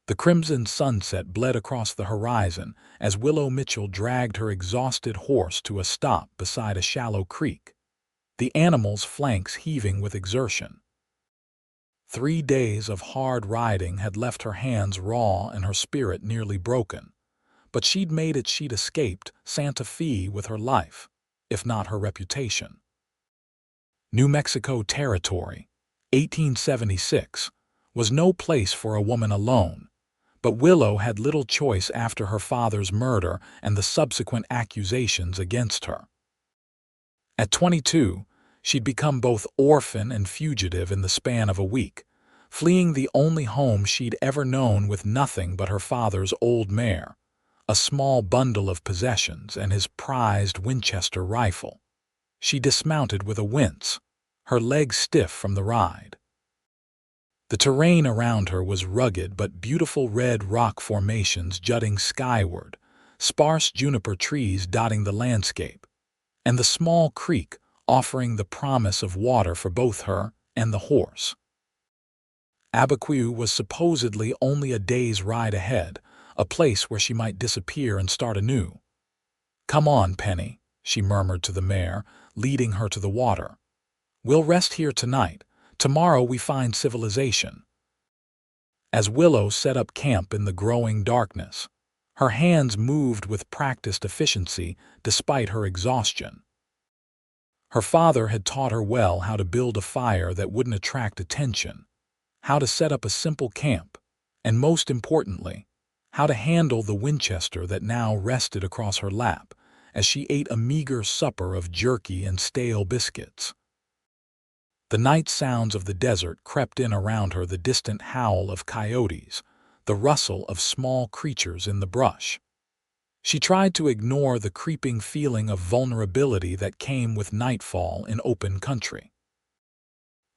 The crimson sunset bled across the horizon as Willow Mitchell dragged her exhausted horse to a stop beside a shallow creek, the animal's flanks heaving with exertion. 3 days of hard riding had left her hands raw and her spirit nearly broken, but she'd made it. She'd escaped Santa Fe with her life, if not her reputation. New Mexico Territory, 1876, was no place for a woman alone, but Willow had little choice after her father's murder and the subsequent accusations against her. At 22, she'd become both orphan and fugitive in the span of a week, fleeing the only home she'd ever known with nothing but her father's old mare, a small bundle of possessions, and his prized Winchester rifle. She dismounted with a wince, her legs stiff from the ride. The terrain around her was rugged but beautiful, red rock formations jutting skyward, sparse juniper trees dotting the landscape, and the small creek offering the promise of water for both her and the horse. Abiquiu was supposedly only a day's ride ahead, a place where she might disappear and start anew. "Come on, Penny," she murmured to the mare, leading her to the water. "We'll rest here tonight. Tomorrow we find civilization." As Willow set up camp in the growing darkness, her hands moved with practiced efficiency despite her exhaustion. Her father had taught her well how to build a fire that wouldn't attract attention, how to set up a simple camp, and most importantly, how to handle the Winchester that now rested across her lap as she ate a meager supper of jerky and stale biscuits. The night sounds of the desert crept in around her, the distant howl of coyotes, the rustle of small creatures in the brush. She tried to ignore the creeping feeling of vulnerability that came with nightfall in open country.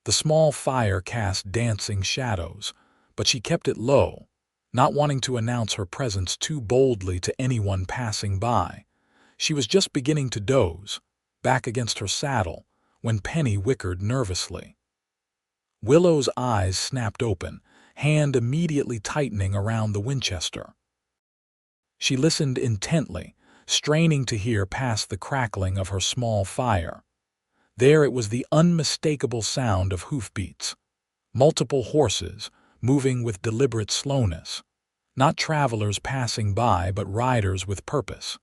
The small fire cast dancing shadows, but she kept it low, not wanting to announce her presence too boldly to anyone passing by. She was just beginning to doze, back against her saddle, when Penny whickered nervously. Willow's eyes snapped open, hand immediately tightening around the Winchester. She listened intently, straining to hear past the crackling of her small fire. There it was, the unmistakable sound of hoofbeats, multiple horses moving with deliberate slowness, not travelers passing by but riders with purpose.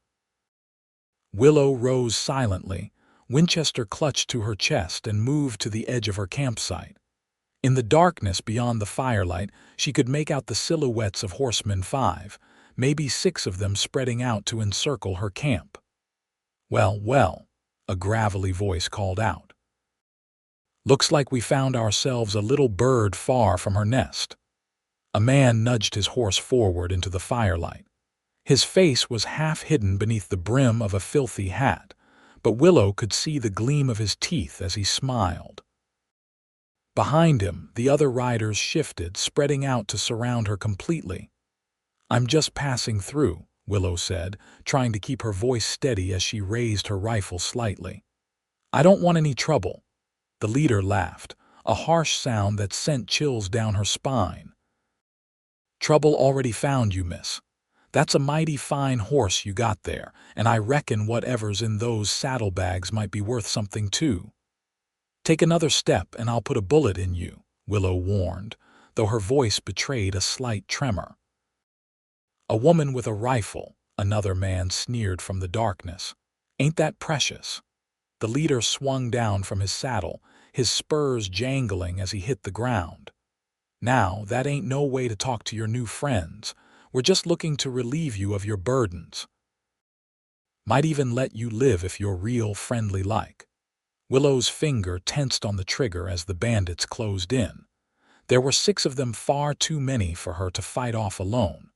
Willow rose silently, Winchester clutched to her chest, and moved to the edge of her campsite. In the darkness beyond the firelight, she could make out the silhouettes of horsemen, 5, maybe 6 of them, spreading out to encircle her camp. "Well, well," a gravelly voice called out. "Looks like we found ourselves a little bird far from her nest." A man nudged his horse forward into the firelight. His face was half hidden beneath the brim of a filthy hat, but Willow could see the gleam of his teeth as he smiled. Behind him, the other riders shifted, spreading out to surround her completely. "I'm just passing through," Willow said, trying to keep her voice steady as she raised her rifle slightly. "I don't want any trouble." The leader laughed, a harsh sound that sent chills down her spine. "Trouble already found you, miss. That's a mighty fine horse you got there, and I reckon whatever's in those saddlebags might be worth something too." "Take another step and I'll put a bullet in you," Willow warned, though her voice betrayed a slight tremor. "A woman with a rifle," another man sneered from the darkness. "Ain't that precious?" The leader swung down from his saddle, his spurs jangling as he hit the ground. "Now, that ain't no way to talk to your new friends. We're just looking to relieve you of your burdens. Might even let you live if you're real friendly like." Willow's finger tensed on the trigger as the bandits closed in. There were 6 of them, far too many for her to fight off alone.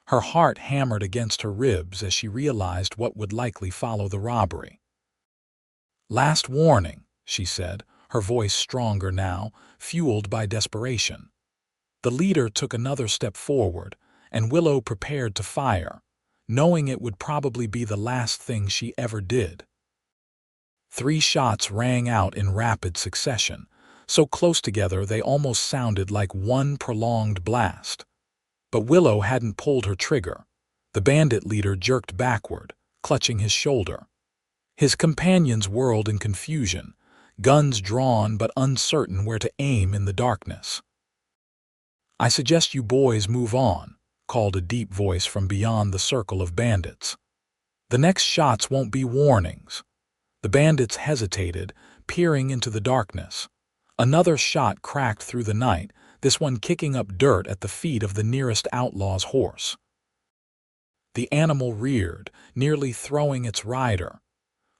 Her heart hammered against her ribs as she realized what would likely follow the robbery. "Last warning," she said, her voice stronger now, fueled by desperation. The leader took another step forward, and Willow prepared to fire, knowing it would probably be the last thing she ever did. 3 shots rang out in rapid succession, so close together they almost sounded like one prolonged blast. But Willow hadn't pulled her trigger. The bandit leader jerked backward, clutching his shoulder. His companions whirled in confusion, guns drawn but uncertain where to aim in the darkness. "I suggest you boys move on," called a deep voice from beyond the circle of bandits. "The next shots won't be warnings." The bandits hesitated, peering into the darkness. Another shot cracked through the night, this one kicking up dirt at the feet of the nearest outlaw's horse. The animal reared, nearly throwing its rider.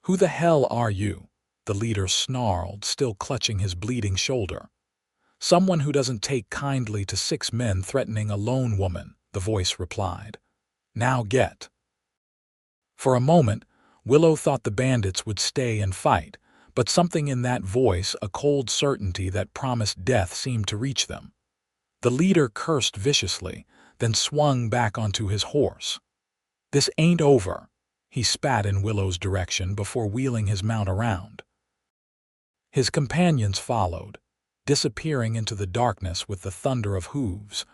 "Who the hell are you?" the leader snarled, still clutching his bleeding shoulder. "Someone who doesn't take kindly to 6 men threatening a lone woman," the voice replied. "Now get." For a moment, Willow thought the bandits would stay and fight, but something in that voice, a cold certainty that promised death, seemed to reach them. The leader cursed viciously, then swung back onto his horse. "This ain't over." He spat in Willow's direction before wheeling his mount around. His companions followed, disappearing into the darkness with the thunder of hooves.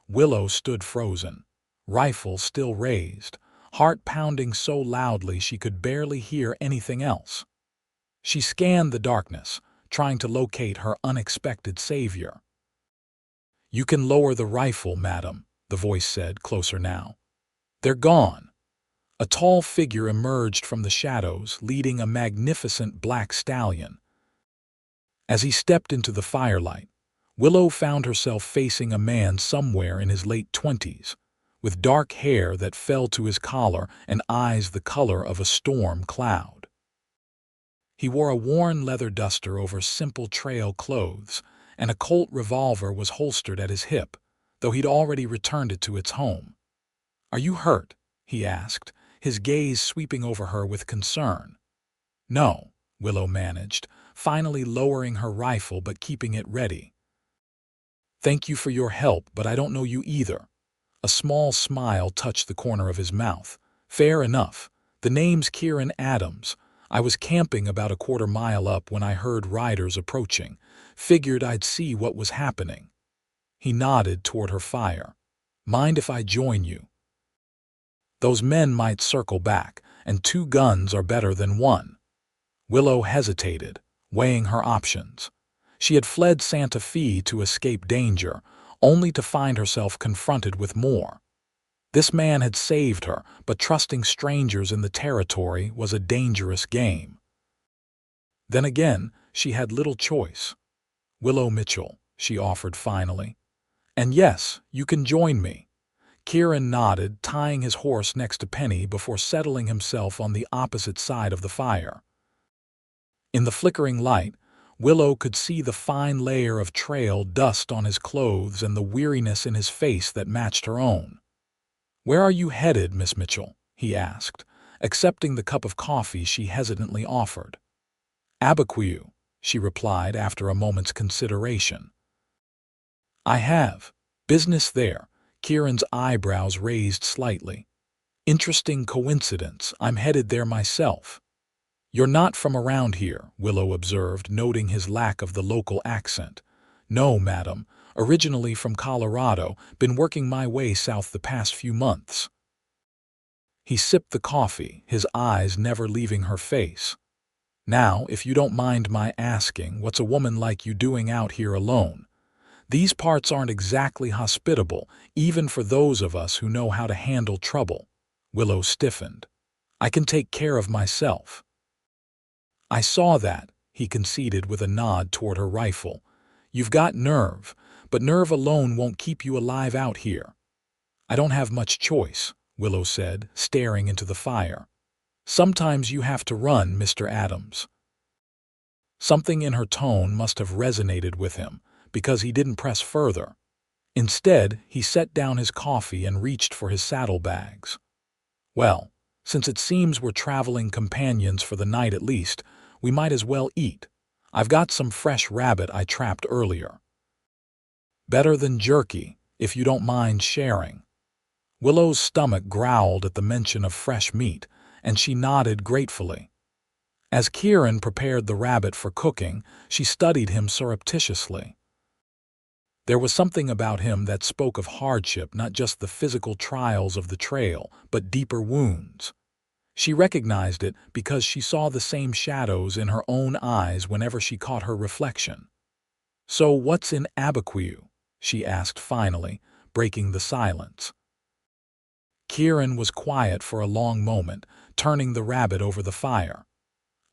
Willow stood frozen, rifle still raised, heart pounding so loudly she could barely hear anything else. She scanned the darkness, trying to locate her unexpected savior. "You can lower the rifle, madam," the voice said, closer now. "They're gone." A tall figure emerged from the shadows, leading a magnificent black stallion. As he stepped into the firelight, Willow found herself facing a man somewhere in his late 20s, with dark hair that fell to his collar and eyes the color of a storm cloud. He wore a worn leather duster over simple trail clothes, and a Colt revolver was holstered at his hip, though he'd already returned it to its home. "Are you hurt?" he asked, his gaze sweeping over her with concern. "No," Willow managed, finally lowering her rifle but keeping it ready. "Thank you for your help, but I don't know you either." A small smile touched the corner of his mouth. "Fair enough. The name's Kieran Adams. I was camping about a quarter-mile up when I heard riders approaching. Figured I'd see what was happening." He nodded toward her fire. "Mind if I join you? Those men might circle back, and 2 guns are better than 1. Willow hesitated, weighing her options. She had fled Santa Fe to escape danger, only to find herself confronted with more. This man had saved her, but trusting strangers in the territory was a dangerous game. Then again, she had little choice. "Willow Mitchell," she offered finally. "And yes, you can join me." Kieran nodded, tying his horse next to Penny before settling himself on the opposite side of the fire. In the flickering light, Willow could see the fine layer of trail dust on his clothes and the weariness in his face that matched her own. "Where are you headed, Miss Mitchell?" he asked, accepting the cup of coffee she hesitantly offered. "Abiquiu," she replied after a moment's consideration. "I have business there." Kieran's eyebrows raised slightly. "Interesting coincidence. I'm headed there myself." "You're not from around here," Willow observed, noting his lack of the local accent. "No, madam. Originally from Colorado, been working my way south the past few months." He sipped the coffee, his eyes never leaving her face. "Now, if you don't mind my asking, what's a woman like you doing out here alone? These parts aren't exactly hospitable, even for those of us who know how to handle trouble." Willow stiffened. "I can take care of myself." "I saw that," he conceded with a nod toward her rifle. "You've got nerve, but nerve alone won't keep you alive out here." "I don't have much choice," Willow said, staring into the fire. "Sometimes you have to run, Mr. Adams." Something in her tone must have resonated with him, because he didn't press further. Instead, he set down his coffee and reached for his saddlebags. "Well, since it seems we're traveling companions for the night at least, we might as well eat. I've got some fresh rabbit I trapped earlier." "Better than jerky, if you don't mind sharing." Willow's stomach growled at the mention of fresh meat, and she nodded gratefully. As Kieran prepared the rabbit for cooking, she studied him surreptitiously. There was something about him that spoke of hardship, not just the physical trials of the trail, but deeper wounds. She recognized it because she saw the same shadows in her own eyes whenever she caught her reflection. "So what's in Abiquiu?" she asked finally, breaking the silence. Kieran was quiet for a long moment, turning the rabbit over the fire.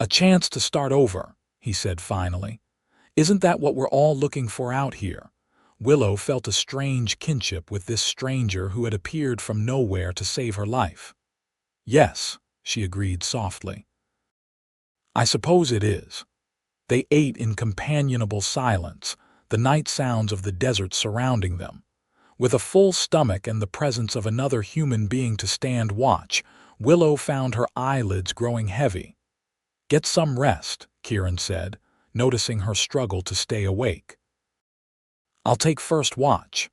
"A chance to start over," he said finally. "Isn't that what we're all looking for out here?" Willow felt a strange kinship with this stranger who had appeared from nowhere to save her life. "Yes," she agreed softly. "I suppose it is." They ate in companionable silence, the night sounds of the desert surrounding them. With a full stomach and the presence of another human being to stand watch, Willow found her eyelids growing heavy. "Get some rest," Kieran said, noticing her struggle to stay awake. "I'll take first watch."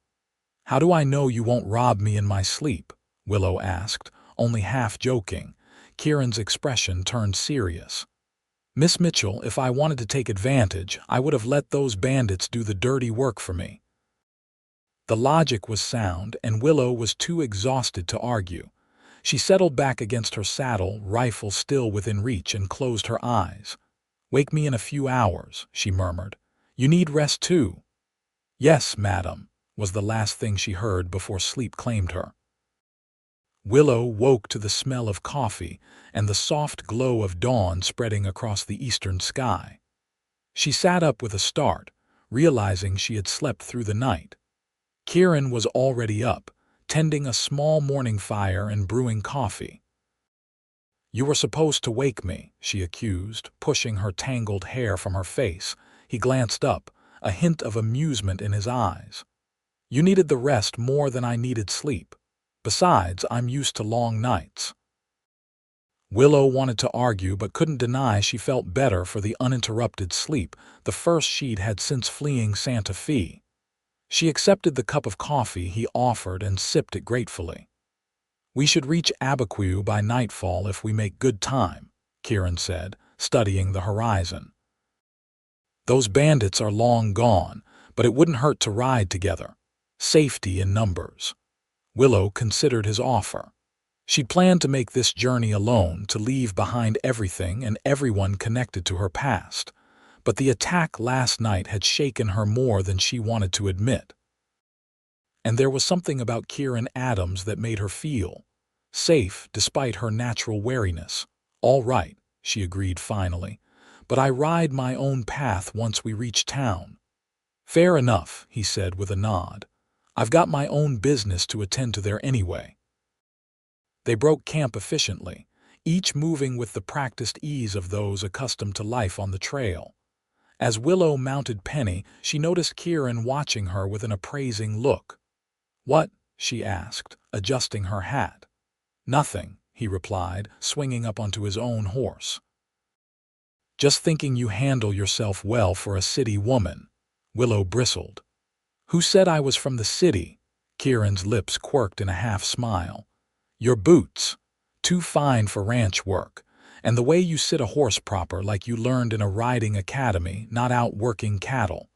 "How do I know you won't rob me in my sleep?" Willow asked, only half joking. Kieran's expression turned serious. "Miss Mitchell, if I wanted to take advantage, I would have let those bandits do the dirty work for me." The logic was sound, and Willow was too exhausted to argue. She settled back against her saddle, rifle still within reach, and closed her eyes. "Wake me in a few hours," she murmured. "You need rest too." "Yes, madam," was the last thing she heard before sleep claimed her. Willow woke to the smell of coffee and the soft glow of dawn spreading across the eastern sky. She sat up with a start, realizing she had slept through the night. Kieran was already up, tending a small morning fire and brewing coffee. "You were supposed to wake me," she accused, pushing her tangled hair from her face. He glanced up, a hint of amusement in his eyes. "You needed the rest more than I needed sleep. Besides, I'm used to long nights." Willow wanted to argue but couldn't deny she felt better for the uninterrupted sleep, the first she'd had since fleeing Santa Fe. She accepted the cup of coffee he offered and sipped it gratefully. "We should reach Abiquiu by nightfall if we make good time," Kieran said, studying the horizon. "Those bandits are long gone, but it wouldn't hurt to ride together. Safety in numbers." Willow considered his offer. She planned to make this journey alone, to leave behind everything and everyone connected to her past. But the attack last night had shaken her more than she wanted to admit. And there was something about Kieran Adams that made her feel safe despite her natural wariness. "All right," she agreed finally, "but I ride my own path once we reach town." "Fair enough," he said with a nod. "I've got my own business to attend to there anyway." They broke camp efficiently, each moving with the practiced ease of those accustomed to life on the trail. As Willow mounted Penny, she noticed Kieran watching her with an appraising look. "What?" she asked, adjusting her hat. "Nothing," he replied, swinging up onto his own horse. "Just thinking you handle yourself well for a city woman." Willow bristled. "Who said I was from the city?" Kieran's lips quirked in a half-smile. "Your boots. Too fine for ranch work. And the way you sit a horse proper, like you learned in a riding academy, not out working cattle."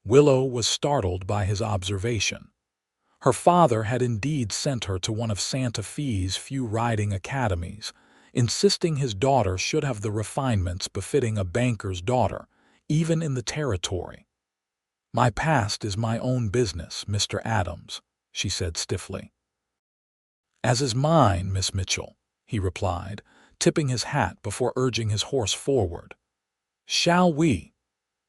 Willow was startled by his observation. Her father had indeed sent her to one of Santa Fe's few riding academies, insisting his daughter should have the refinements befitting a banker's daughter, even in the territory. "My past is my own business, Mr. Adams," she said stiffly. "As is mine, Miss Mitchell," he replied, tipping his hat before urging his horse forward. "Shall we?"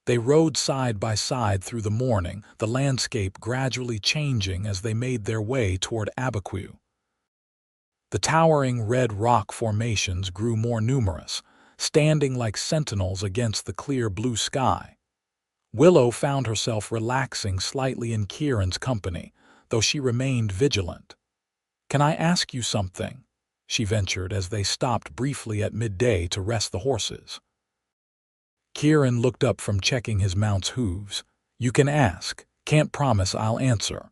They rode side by side through the morning, the landscape gradually changing as they made their way toward Abiquiu. The towering red rock formations grew more numerous, standing like sentinels against the clear blue sky. Willow found herself relaxing slightly in Kieran's company, though she remained vigilant. "Can I ask you something?" she ventured as they stopped briefly at midday to rest the horses. Kieran looked up from checking his mount's hooves. "You can ask. Can't promise I'll answer."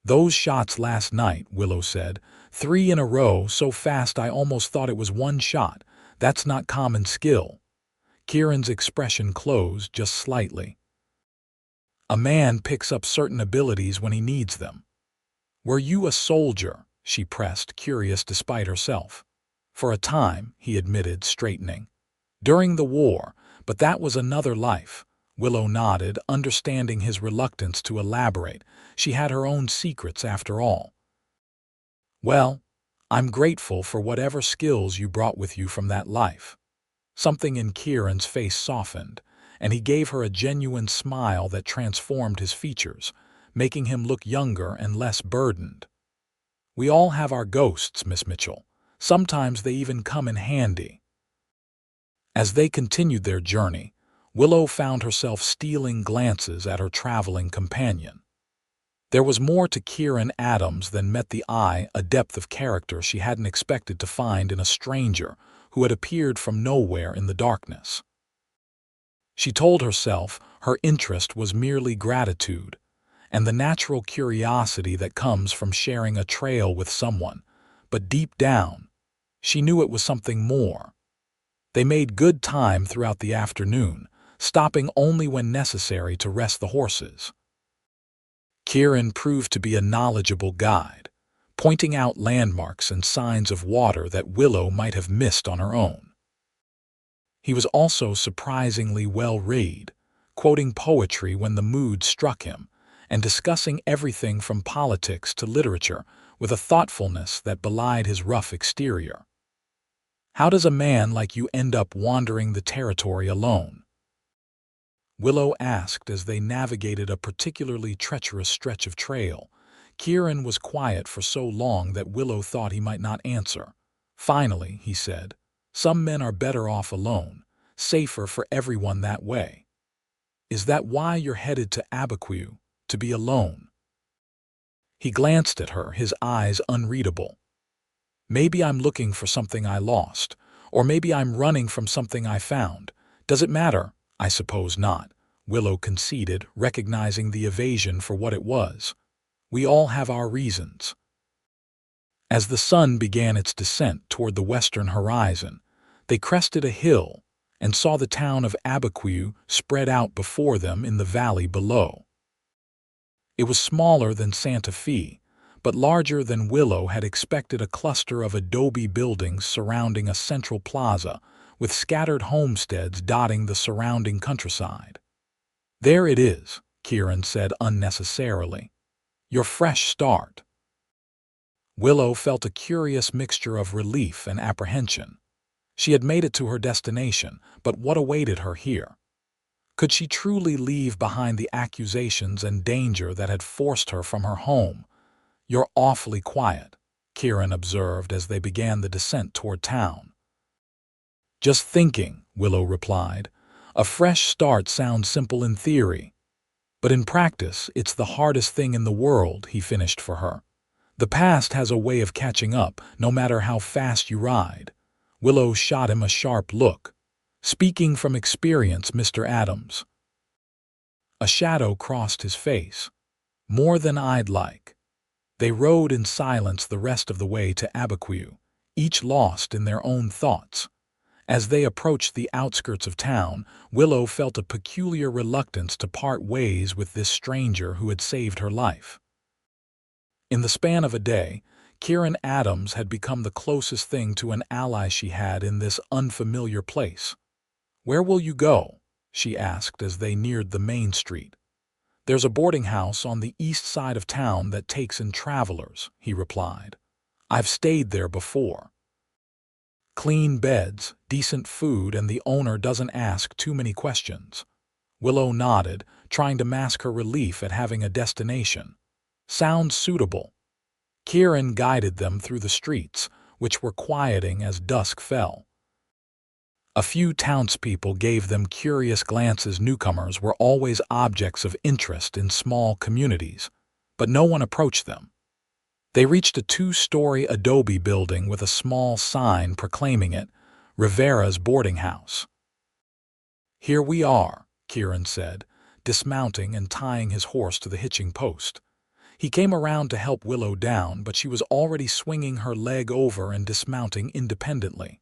"Those shots last night," Willow said, "3 in a row so fast I almost thought it was one shot. That's not common skill." Kieran's expression closed just slightly. A man picks up certain abilities when he needs them. Were you a soldier? She pressed, curious despite herself. For a time, he admitted, straightening. During the war, but that was another life. Willow nodded, understanding his reluctance to elaborate. She had her own secrets after all. Well, I'm grateful for whatever skills you brought with you from that life. Something in Kieran's face softened, and he gave her a genuine smile that transformed his features, making him look younger and less burdened. We all have our ghosts, Miss Mitchell. Sometimes they even come in handy. As they continued their journey, Willow found herself stealing glances at her traveling companion. There was more to Kieran Adams than met the eye, a depth of character she hadn't expected to find in a stranger who had appeared from nowhere in the darkness. She told herself her interest was merely gratitude and the natural curiosity that comes from sharing a trail with someone, but deep down, she knew it was something more. They made good time throughout the afternoon, stopping only when necessary to rest the horses. Kieran proved to be a knowledgeable guide, pointing out landmarks and signs of water that Willow might have missed on her own. He was also surprisingly well-read, quoting poetry when the mood struck him, and discussing everything from politics to literature with a thoughtfulness that belied his rough exterior. How does a man like you end up wandering the territory alone? Willow asked as they navigated a particularly treacherous stretch of trail. Kieran was quiet for so long that Willow thought he might not answer. Finally, he said, "Some men are better off alone, safer for everyone that way." "Is that why you're headed to Abiquiu, to be alone?" He glanced at her, his eyes unreadable. "Maybe I'm looking for something I lost, or maybe I'm running from something I found. Does it matter? I suppose not," Willow conceded, recognizing the evasion for what it was. "We all have our reasons." As the sun began its descent toward the western horizon, they crested a hill and saw the town of Abiquiu spread out before them in the valley below. It was smaller than Santa Fe, but larger than Willow had expected, a cluster of adobe buildings surrounding a central plaza, with scattered homesteads dotting the surrounding countryside. "There it is," Kieran said unnecessarily. "Your fresh start." Willow felt a curious mixture of relief and apprehension. She had made it to her destination, but what awaited her here? Could she truly leave behind the accusations and danger that had forced her from her home? "You're awfully quiet," Kieran observed as they began the descent toward town. "Just thinking," Willow replied. "A fresh start sounds simple in theory, but in practice it's the hardest thing in the world," he finished for her. "The past has a way of catching up, no matter how fast you ride." Willow shot him a sharp look. "Speaking from experience, Mr. Adams." A shadow crossed his face. "More than I'd like." They rode in silence the rest of the way to Abiquiu, each lost in their own thoughts. As they approached the outskirts of town, Willow felt a peculiar reluctance to part ways with this stranger who had saved her life. In the span of a day, Kieran Adams had become the closest thing to an ally she had in this unfamiliar place. "Where will you go?" she asked as they neared the main street. "There's a boarding house on the east side of town that takes in travelers," he replied. "I've stayed there before. Clean beds, decent food, and the owner doesn't ask too many questions." Willow nodded, trying to mask her relief at having a destination. "Sounds suitable." Kieran guided them through the streets, which were quieting as dusk fell. A few townspeople gave them curious glances. Newcomers were always objects of interest in small communities, but no one approached them. They reached a 2-story adobe building with a small sign proclaiming it Rivera's boarding house. "Here we are," Kieran said, dismounting and tying his horse to the hitching post. He came around to help Willow down, but she was already swinging her leg over and dismounting independently.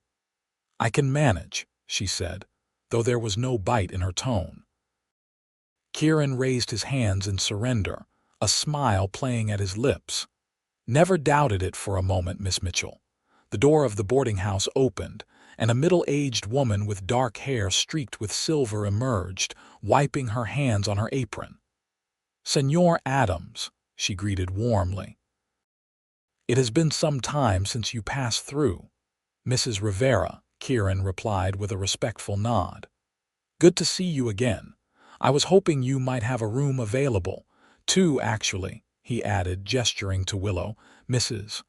"I can manage," she said, though there was no bite in her tone. Kieran raised his hands in surrender, a smile playing at his lips. "Never doubted it for a moment, Miss Mitchell." The door of the boarding house opened, and a middle-aged woman with dark hair streaked with silver emerged, wiping her hands on her apron. "Senor Adams," she greeted warmly. "It has been some time since you passed through." "Mrs. Rivera," Kieran replied with a respectful nod. "Good to see you again. I was hoping you might have a room available. Two, actually," he added, gesturing to Willow. Mrs.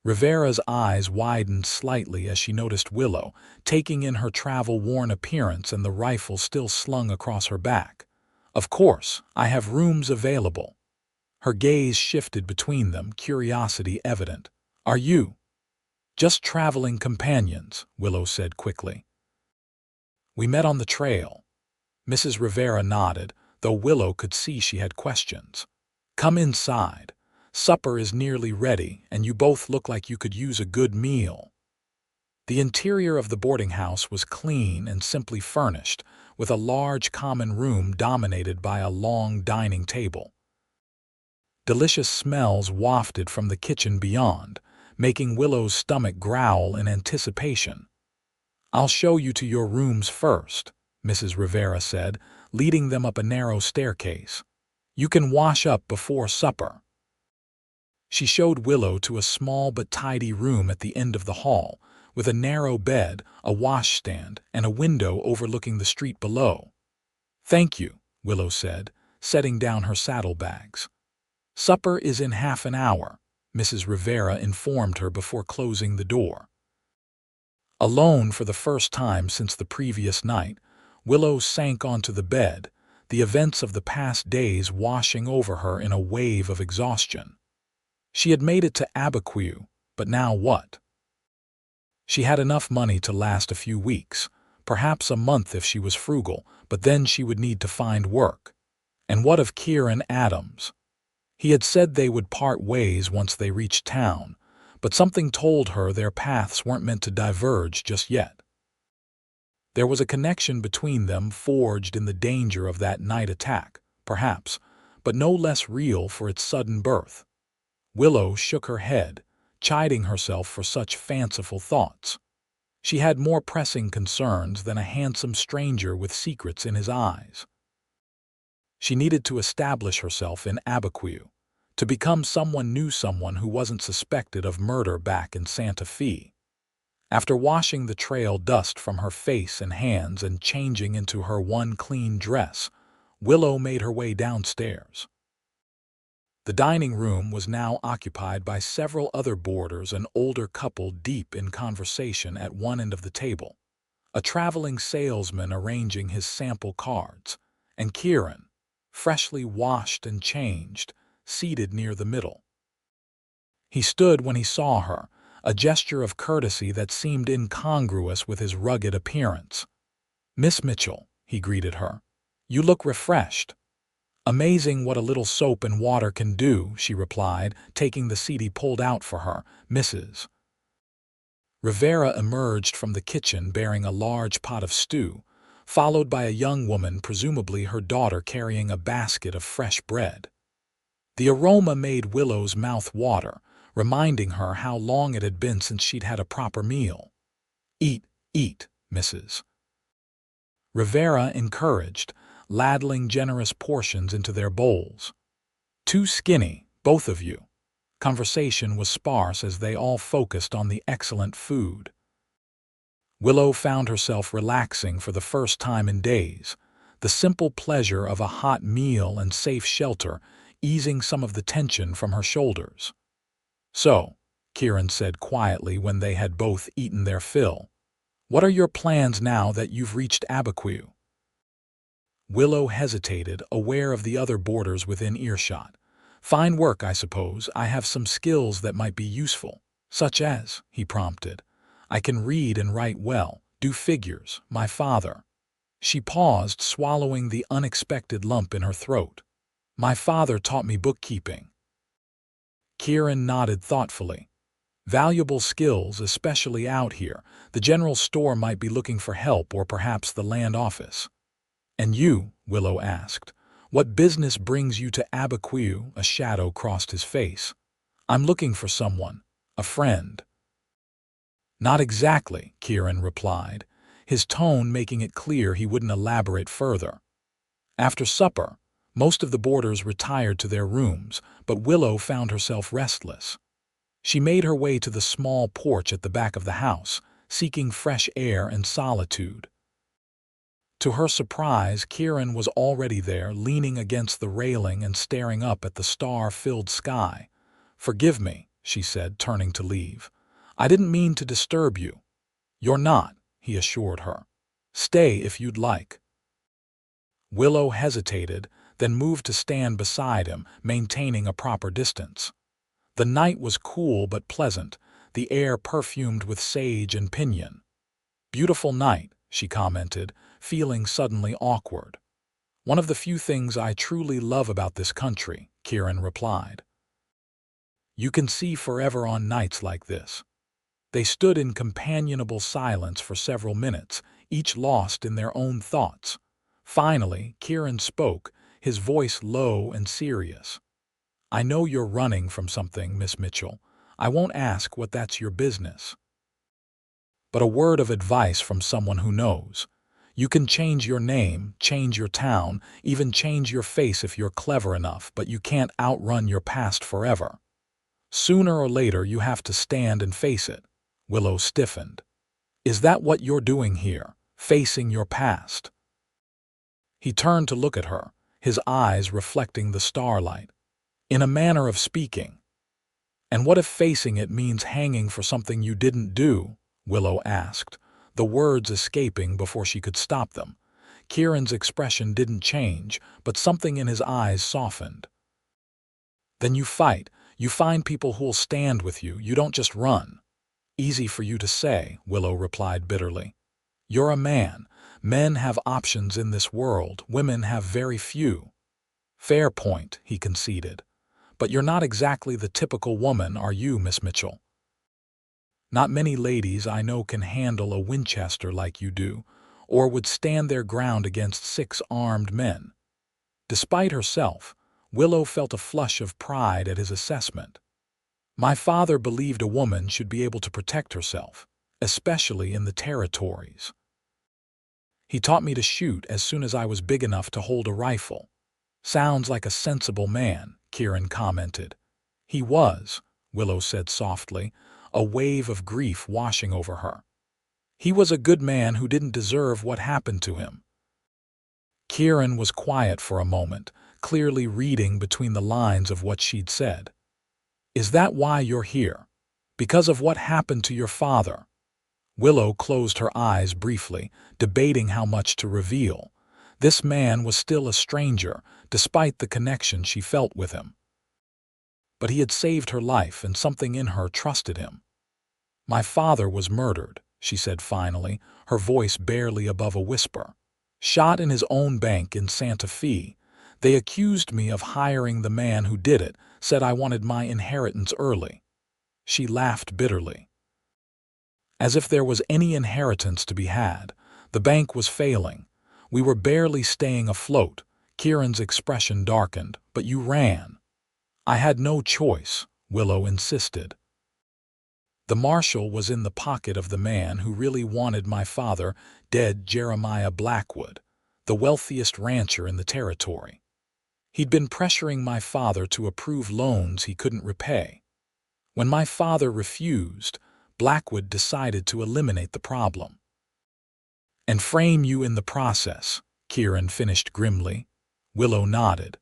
Rivera's eyes widened slightly as she noticed Willow, taking in her travel-worn appearance and the rifle still slung across her back. "Of course, I have rooms available." Her gaze shifted between them, curiosity evident. "Are you?" "Just traveling companions," Willow said quickly. "We met on the trail." Mrs. Rivera nodded, though Willow could see she had questions. "Come inside. Supper is nearly ready, and you both look like you could use a good meal." The interior of the boarding house was clean and simply furnished, with a large common room dominated by a long dining table. Delicious smells wafted from the kitchen beyond, making Willow's stomach growl in anticipation. "I'll show you to your rooms first," Mrs. Rivera said, leading them up a narrow staircase. "You can wash up before supper." She showed Willow to a small but tidy room at the end of the hall, with a narrow bed, a washstand, and a window overlooking the street below. "Thank you," Willow said, setting down her saddlebags. "Supper is in half an hour," Mrs. Rivera informed her before closing the door. Alone for the first time since the previous night, Willow sank onto the bed, the events of the past days washing over her in a wave of exhaustion. She had made it to Abiquiu, but now what? She had enough money to last a few weeks, perhaps a month if she was frugal, but then she would need to find work. And what of Kieran Adams? He had said they would part ways once they reached town, but something told her their paths weren't meant to diverge just yet. There was a connection between them forged in the danger of that night attack, perhaps, but no less real for its sudden birth. Willow shook her head, chiding herself for such fanciful thoughts. She had more pressing concerns than a handsome stranger with secrets in his eyes. She needed to establish herself in Abiquiu, to become someone who wasn't suspected of murder back in Santa Fe. After washing the trail dust from her face and hands and changing into her one clean dress, Willow made her way downstairs. The dining room was now occupied by several other boarders, an older couple deep in conversation at one end of the table, a traveling salesman arranging his sample cards, and Kieran, freshly washed and changed, seated near the middle. He stood when he saw her, a gesture of courtesy that seemed incongruous with his rugged appearance. "Miss Mitchell," he greeted her, "you look refreshed." "Amazing what a little soap and water can do," she replied, taking the seat he pulled out for her. Mrs. Rivera emerged from the kitchen bearing a large pot of stew, followed by a young woman, presumably her daughter, carrying a basket of fresh bread. The aroma made Willow's mouth water, reminding her how long it had been since she'd had a proper meal. "Eat, eat, Mrs. Rivera encouraged, ladling generous portions into their bowls. "Too skinny, both of you." Conversation was sparse as they all focused on the excellent food. Willow found herself relaxing for the first time in days, the simple pleasure of a hot meal and safe shelter easing some of the tension from her shoulders. "So," Kieran said quietly when they had both eaten their fill, "what are your plans now that you've reached Abiquiu?" Willow hesitated, aware of the other boarders within earshot. "Fine work, I suppose. I have some skills that might be useful." "Such as?" he prompted. "I can read and write well, do figures, my father." She paused, swallowing the unexpected lump in her throat. "My father taught me bookkeeping." Kieran nodded thoughtfully. "Valuable skills, especially out here. The general store might be looking for help, or perhaps the land office." "And you?" Willow asked. "What business brings you to Abiquiu?" A shadow crossed his face. "I'm looking for someone. A friend." "Not exactly," Kieran replied, his tone making it clear he wouldn't elaborate further. After supper, most of the boarders retired to their rooms, but Willow found herself restless. She made her way to the small porch at the back of the house, seeking fresh air and solitude. To her surprise, Kieran was already there, leaning against the railing and staring up at the star-filled sky. "Forgive me," she said, turning to leave. "I didn't mean to disturb you." "You're not," he assured her. "Stay if you'd like." Willow hesitated, then moved to stand beside him, maintaining a proper distance. The night was cool but pleasant, the air perfumed with sage and pinyon. "Beautiful night," she commented, feeling suddenly awkward. "One of the few things I truly love about this country," Kieran replied. "You can see forever on nights like this." They stood in companionable silence for several minutes, each lost in their own thoughts. Finally, Kieran spoke, his voice low and serious. "I know you're running from something, Miss Mitchell. I won't ask what that's your business. But a word of advice from someone who knows. You can change your name, change your town, even change your face if you're clever enough, but you can't outrun your past forever. Sooner or later you have to stand and face it." Willow stiffened. "Is that what you're doing here, facing your past?" He turned to look at her, his eyes reflecting the starlight. "In a manner of speaking." "And what if facing it means hanging for something you didn't do?" Willow asked, the words escaping before she could stop them. Kieran's expression didn't change, but something in his eyes softened. "Then you fight. You find people who'll stand with you. You don't just run." "Easy for you to say," Willow replied bitterly. "You're a man. Men have options in this world. Women have very few." "Fair point," he conceded. "But you're not exactly the typical woman, are you, Miss Mitchell? Not many ladies I know can handle a Winchester like you do, or would stand their ground against 6 armed men." Despite herself, Willow felt a flush of pride at his assessment. "My father believed a woman should be able to protect herself, especially in the territories. He taught me to shoot as soon as I was big enough to hold a rifle." "Sounds like a sensible man," Kieran commented. "He was," Willow said softly, a wave of grief washing over her. "He was a good man who didn't deserve what happened to him." Kieran was quiet for a moment, clearly reading between the lines of what she'd said. "Is that why you're here? Because of what happened to your father?" Willow closed her eyes briefly, debating how much to reveal. This man was still a stranger, despite the connection she felt with him. But he had saved her life, and something in her trusted him. "My father was murdered," she said finally, her voice barely above a whisper. "Shot in his own bank in Santa Fe. They accused me of hiring the man who did it, said I wanted my inheritance early." She laughed bitterly. "As if there was any inheritance to be had. The bank was failing. We were barely staying afloat." Kieran's expression darkened. "But you ran." "I had no choice," Willow insisted. "The marshal was in the pocket of the man who really wanted my father dead, Jeremiah Blackwood, the wealthiest rancher in the territory. He'd been pressuring my father to approve loans he couldn't repay. When my father refused, Blackwood decided to eliminate the problem." "And frame you in the process," Kieran finished grimly. Willow nodded.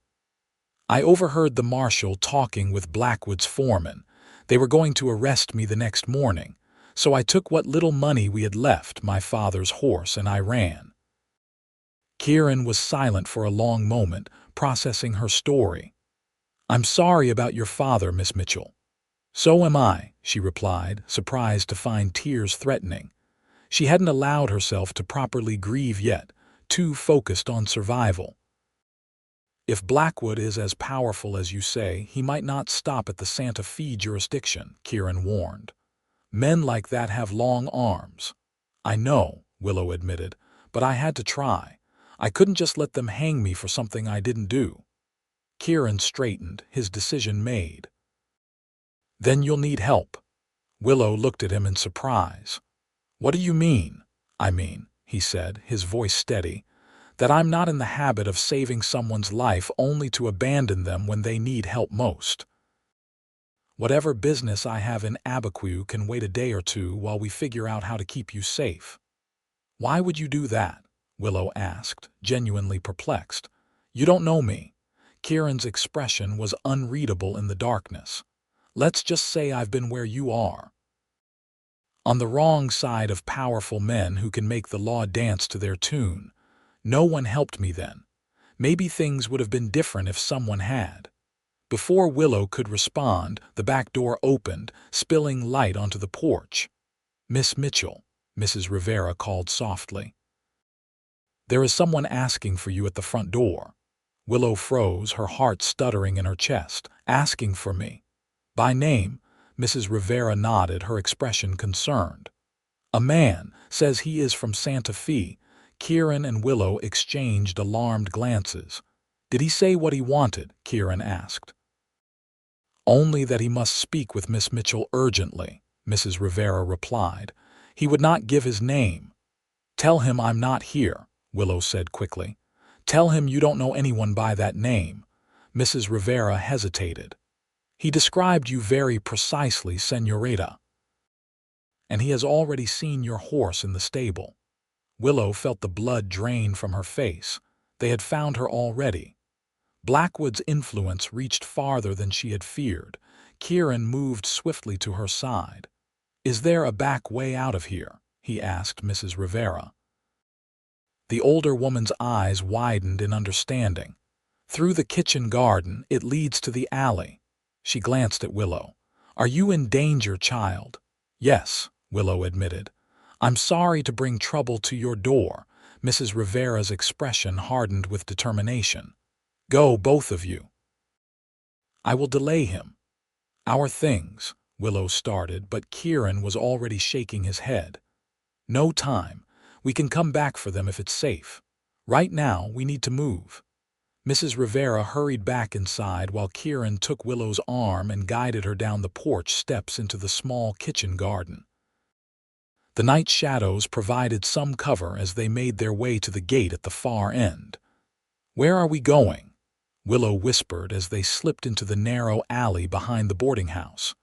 "I overheard the marshal talking with Blackwood's foreman. They were going to arrest me the next morning, so I took what little money we had left, my father's horse, and I ran." Kieran was silent for a long moment, processing her story. "I'm sorry about your father, Miss Mitchell." "So am I," she replied, surprised to find tears threatening. She hadn't allowed herself to properly grieve yet, too focused on survival. "If Blackwood is as powerful as you say, he might not stop at the Santa Fe jurisdiction," Kieran warned. "Men like that have long arms." "I know," Willow admitted, "but I had to try. I couldn't just let them hang me for something I didn't do. Kieran straightened, his decision made. Then you'll need help. Willow looked at him in surprise. What do you mean? I mean, he said, his voice steady, that I'm not in the habit of saving someone's life only to abandon them when they need help most. Whatever business I have in Abiquiu can wait a day or two while we figure out how to keep you safe. Why would you do that? Willow asked, genuinely perplexed. You don't know me. Kieran's expression was unreadable in the darkness. Let's just say I've been where you are. On the wrong side of powerful men who can make the law dance to their tune. No one helped me then. Maybe things would have been different if someone had. Before Willow could respond, the back door opened, spilling light onto the porch. Miss Mitchell, Mrs. Rivera called softly. There is someone asking for you at the front door. Willow froze, her heart stuttering in her chest. Asking for me. By name, Mrs. Rivera nodded, her expression concerned. A man says he is from Santa Fe. Kieran and Willow exchanged alarmed glances. Did he say what he wanted? Kieran asked. Only that he must speak with Miss Mitchell urgently, Mrs. Rivera replied. He would not give his name. Tell him I'm not here, Willow said quickly. Tell him you don't know anyone by that name. Mrs. Rivera hesitated. He described you very precisely, Senorita. And he has already seen your horse in the stable. Willow felt the blood drain from her face. They had found her already. Blackwood's influence reached farther than she had feared. Kieran moved swiftly to her side. Is there a back way out of here? He asked Mrs. Rivera. The older woman's eyes widened in understanding. Through the kitchen garden, it leads to the alley. She glanced at Willow. Are you in danger, child? Yes, Willow admitted. I'm sorry to bring trouble to your door. Mrs. Rivera's expression hardened with determination. Go, both of you. I will delay him. Our things, Willow started, but Kieran was already shaking his head. No time. We can come back for them if it's safe. Right now, we need to move. Mrs. Rivera hurried back inside while Kieran took Willow's arm and guided her down the porch steps into the small kitchen garden. The night shadows provided some cover as they made their way to the gate at the far end. Where are we going? Willow whispered as they slipped into the narrow alley behind the boarding house.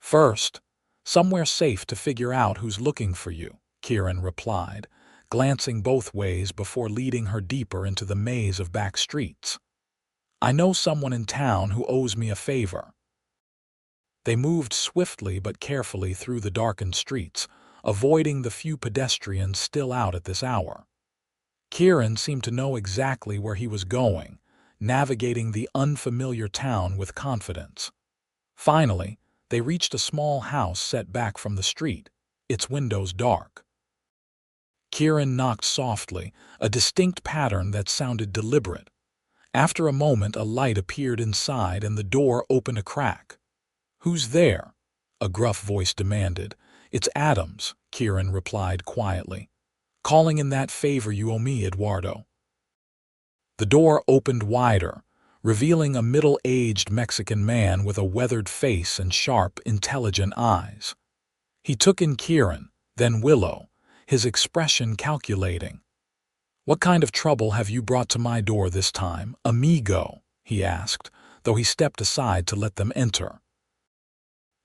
First, somewhere safe to figure out who's looking for you, Kieran replied, glancing both ways before leading her deeper into the maze of back streets. I know someone in town who owes me a favor. They moved swiftly but carefully through the darkened streets, avoiding the few pedestrians still out at this hour. Kieran seemed to know exactly where he was going, navigating the unfamiliar town with confidence. Finally, they reached a small house set back from the street, its windows dark. Kieran knocked softly, a distinct pattern that sounded deliberate. After a moment, a light appeared inside and the door opened a crack. Who's there? A gruff voice demanded. It's Adams, Kieran replied quietly. Calling in that favor you owe me, Eduardo. The door opened wider, revealing a middle-aged Mexican man with a weathered face and sharp, intelligent eyes. He took in Kieran, then Willow, his expression calculating. What kind of trouble have you brought to my door this time, amigo? He asked, though he stepped aside to let them enter.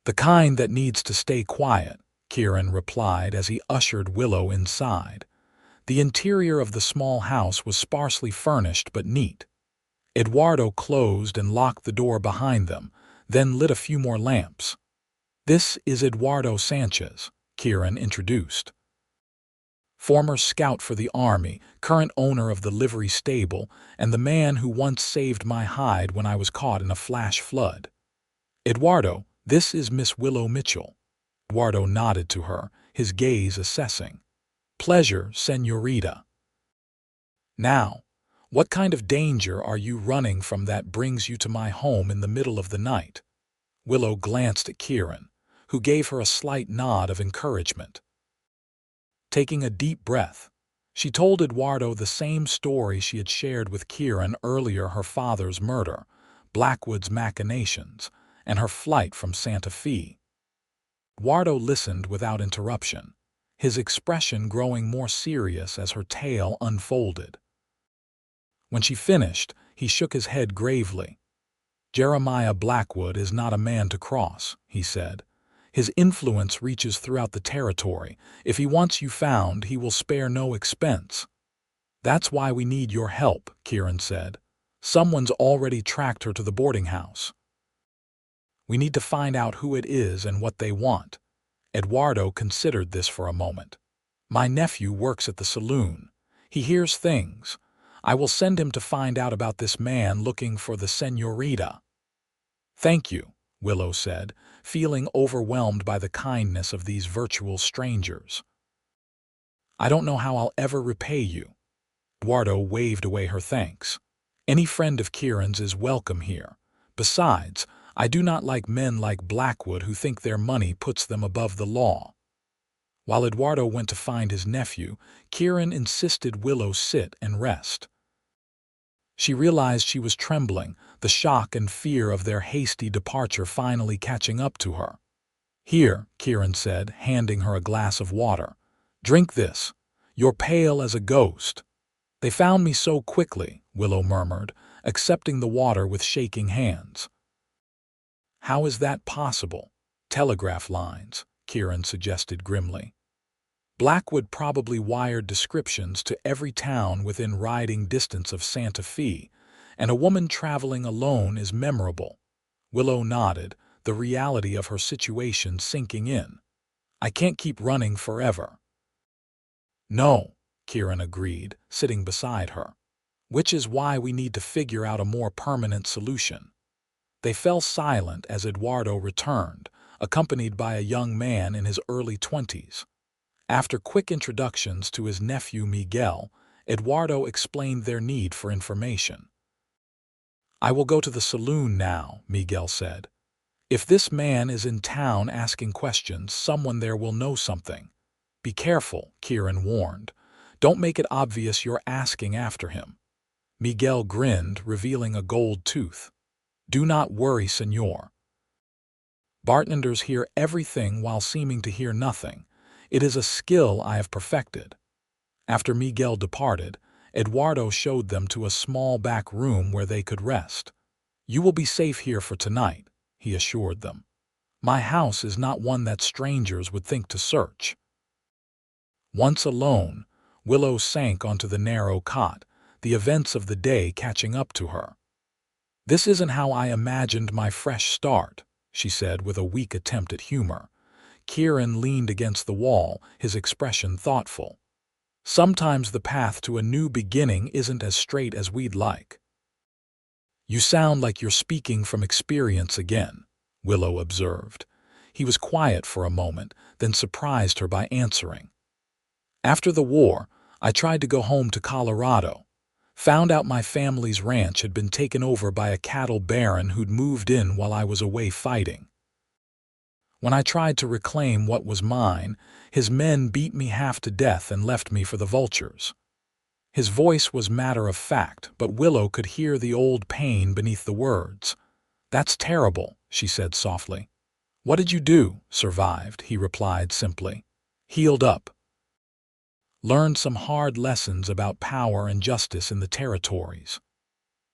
The kind that needs to stay quiet, Kieran replied as he ushered Willow inside. The interior of the small house was sparsely furnished but neat. Eduardo closed and locked the door behind them, then lit a few more lamps. This is Eduardo Sanchez, Kieran introduced. Former scout for the Army, current owner of the livery stable, and the man who once saved my hide when I was caught in a flash flood. Eduardo, this is Miss Willow Mitchell. Eduardo nodded to her, his gaze assessing. Pleasure, Senorita. Now, what kind of danger are you running from that brings you to my home in the middle of the night? Willow glanced at Kieran, who gave her a slight nod of encouragement. Taking a deep breath, She told Eduardo the same story she had shared with Kieran earlier: her father's murder, Blackwood's machinations, and her flight from Santa Fe. Eduardo listened without interruption, his expression growing more serious as her tale unfolded. When she finished, he shook his head gravely. "Jeremiah Blackwood is not a man to cross," he said. "His influence reaches throughout the territory. If he wants you found, he will spare no expense." "That's why we need your help," Kieran said. "Someone's already tracked her to the boarding house. We need to find out who it is and what they want." Eduardo considered this for a moment. "My nephew works at the saloon. He hears things. I will send him to find out about this man looking for the señorita." "Thank you," Willow said, feeling overwhelmed by the kindness of these virtual strangers. "I don't know how I'll ever repay you." Eduardo waved away her thanks. "Any friend of Kieran's is welcome here. Besides, I do not like men like Blackwood who think their money puts them above the law." While Eduardo went to find his nephew, Kieran insisted Willow sit and rest. She realized she was trembling, the shock and fear of their hasty departure finally catching up to her. "Here," Kieran said, handing her a glass of water. "Drink this. You're pale as a ghost." "They found me so quickly," Willow murmured, accepting the water with shaking hands. "How is that possible?" "Telegraph lines," Kieran suggested grimly. "Blackwood probably wired descriptions to every town within riding distance of Santa Fe, and a woman traveling alone is memorable." Willow nodded, the reality of her situation sinking in. "I can't keep running forever." "No," Kieran agreed, sitting beside her. "Which is why we need to figure out a more permanent solution." They fell silent as Eduardo returned, accompanied by a young man in his early 20s. After quick introductions to his nephew Miguel, Eduardo explained their need for information. "I will go to the saloon now," Miguel said. "If this man is in town asking questions, someone there will know something." "Be careful," Kieran warned. "Don't make it obvious you're asking after him." Miguel grinned, revealing a gold tooth. "Do not worry, senor. Bartenders hear everything while seeming to hear nothing. It is a skill I have perfected." After Miguel departed, Eduardo showed them to a small back room where they could rest. "You will be safe here for tonight," he assured them. "My house is not one that strangers would think to search." Once alone, Willow sank onto the narrow cot, the events of the day catching up to her. "This isn't how I imagined my fresh start," she said with a weak attempt at humor. Kieran leaned against the wall, his expression thoughtful. "Sometimes the path to a new beginning isn't as straight as we'd like." "You sound like you're speaking from experience again," Willow observed. He was quiet for a moment, then surprised her by answering. "After the war, I tried to go home to Colorado. Found out my family's ranch had been taken over by a cattle baron who'd moved in while I was away fighting. When I tried to reclaim what was mine, his men beat me half to death and left me for the vultures." His voice was matter of fact, but Willow could hear the old pain beneath the words. "That's terrible," she said softly. "What did you do?" "Survived," he replied simply. "Healed up. Learned some hard lessons about power and justice in the territories."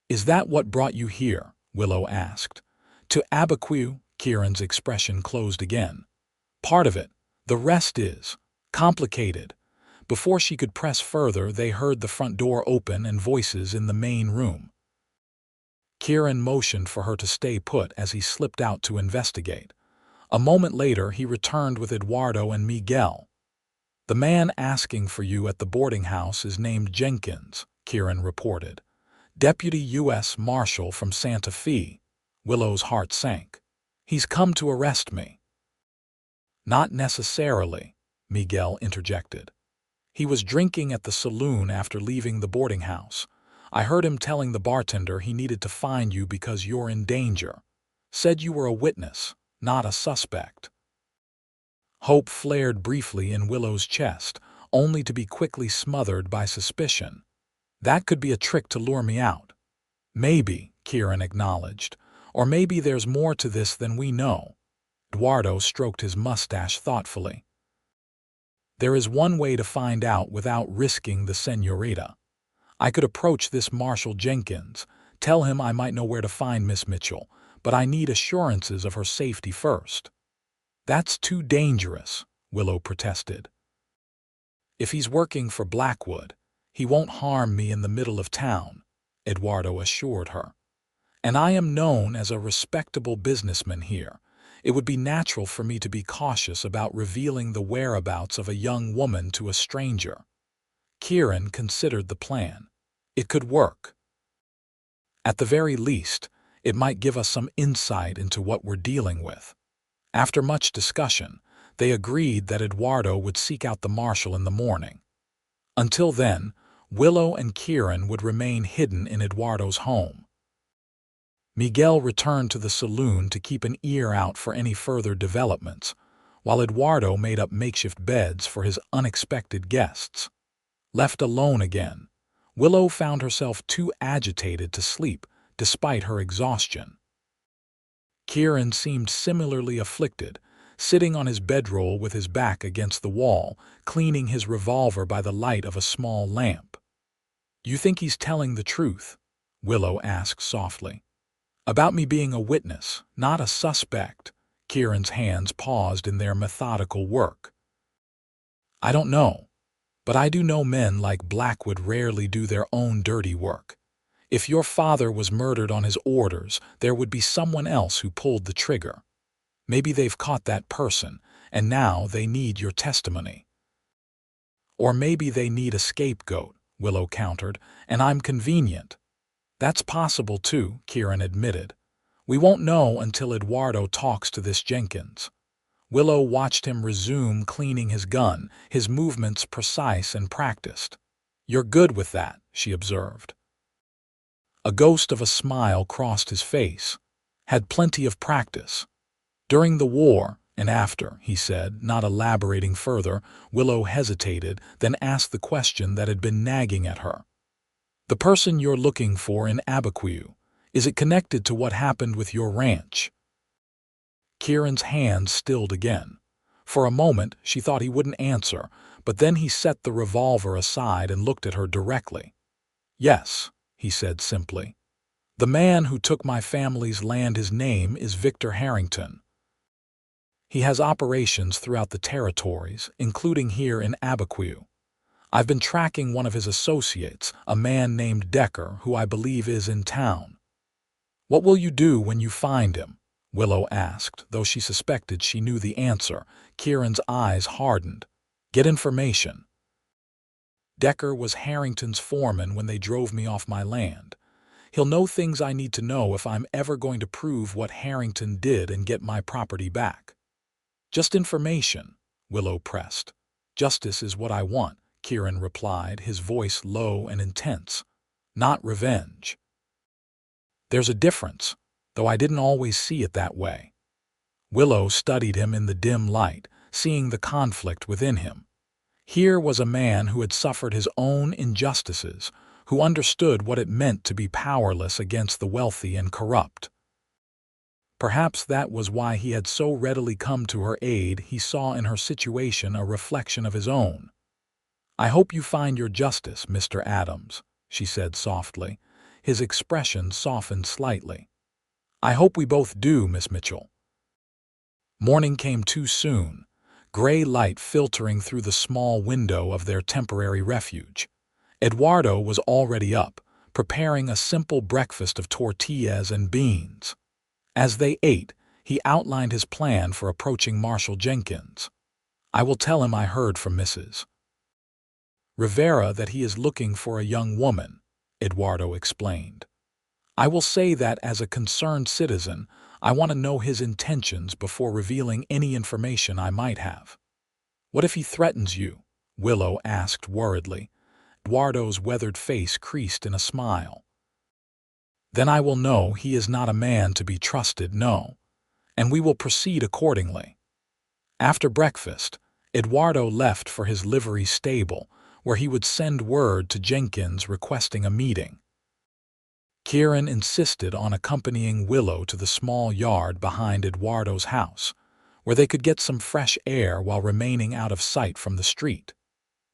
"Is that what brought you here?" Willow asked. "To Abiquiu?" Kieran's expression closed again. "Part of it. The rest is complicated." Before she could press further, they heard the front door open and voices in the main room. Kieran motioned for her to stay put as he slipped out to investigate. A moment later, he returned with Eduardo and Miguel. "The man asking for you at the boarding house is named Jenkins," Kieran reported. "Deputy U.S. Marshal from Santa Fe." Willow's heart sank. "He's come to arrest me." "Not necessarily," Miguel interjected. "He was drinking at the saloon after leaving the boarding house. I heard him telling the bartender he needed to find you because you're in danger. Said you were a witness, not a suspect." Hope flared briefly in Willow's chest, only to be quickly smothered by suspicion. That could be a trick to lure me out. Maybe, Kieran acknowledged, or maybe there's more to this than we know. Eduardo stroked his mustache thoughtfully. There is one way to find out without risking the señorita. I could approach this Marshal Jenkins, tell him I might know where to find Miss Mitchell, but I need assurances of her safety first. That's too dangerous, Willow protested. If he's working for Blackwood, he won't harm me in the middle of town, Eduardo assured her. And I am known as a respectable businessman here. It would be natural for me to be cautious about revealing the whereabouts of a young woman to a stranger. Kieran considered the plan. It could work. At the very least, it might give us some insight into what we're dealing with. After much discussion, they agreed that Eduardo would seek out the marshal in the morning. Until then, Willow and Kieran would remain hidden in Eduardo's home. Miguel returned to the saloon to keep an ear out for any further developments, while Eduardo made up makeshift beds for his unexpected guests. Left alone again, Willow found herself too agitated to sleep, despite her exhaustion. Kieran seemed similarly afflicted, sitting on his bedroll with his back against the wall, cleaning his revolver by the light of a small lamp. "You think he's telling the truth?" Willow asked softly. "About me being a witness, not a suspect." Kieran's hands paused in their methodical work. "I don't know, but I do know men like Blackwood rarely do their own dirty work. If your father was murdered on his orders, there would be someone else who pulled the trigger. Maybe they've caught that person, and now they need your testimony. Or maybe they need a scapegoat," Willow countered, "and I'm convenient." "That's possible too," Kieran admitted. "We won't know until Eduardo talks to this Jenkins." Willow watched him resume cleaning his gun, his movements precise and practiced. "You're good with that," she observed. A ghost of a smile crossed his face. "Had plenty of practice. During the war and after," he said, not elaborating further. Willow hesitated, then asked the question that had been nagging at her. "The person you're looking for in Abiquiu, is it connected to what happened with your ranch?" Kieran's hands stilled again. For a moment, she thought he wouldn't answer, but then he set the revolver aside and looked at her directly. "Yes," he said simply. "The man who took my family's land, his name is Victor Harrington. He has operations throughout the territories, including here in Abiquiu. I've been tracking one of his associates, a man named Decker, who I believe is in town." "What will you do when you find him?" Willow asked, though she suspected she knew the answer. Kieran's eyes hardened. "Get information. Decker was Harrington's foreman when they drove me off my land. He'll know things I need to know if I'm ever going to prove what Harrington did and get my property back." "Just information," Willow pressed. "Justice is what I want," Kieran replied, his voice low and intense. "Not revenge." "There's a difference, though I didn't always see it that way." Willow studied him in the dim light, seeing the conflict within him. Here was a man who had suffered his own injustices, who understood what it meant to be powerless against the wealthy and corrupt. Perhaps that was why he had so readily come to her aid. He saw in her situation a reflection of his own. "I hope you find your justice, Mr. Adams," she said softly. His expression softened slightly. "I hope we both do, Miss Mitchell." Morning came too soon, gray light filtering through the small window of their temporary refuge. Eduardo was already up, preparing a simple breakfast of tortillas and beans. As they ate, he outlined his plan for approaching Marshal Jenkins. "I will tell him I heard from Mrs. Rivera that he is looking for a young woman," Eduardo explained. "I will say that as a concerned citizen, I want to know his intentions before revealing any information I might have." "What if he threatens you?" Willow asked worriedly. Eduardo's weathered face creased in a smile. "Then I will know he is not a man to be trusted, no. And we will proceed accordingly." After breakfast, Eduardo left for his livery stable, where he would send word to Jenkins requesting a meeting. Kieran insisted on accompanying Willow to the small yard behind Eduardo's house, where they could get some fresh air while remaining out of sight from the street.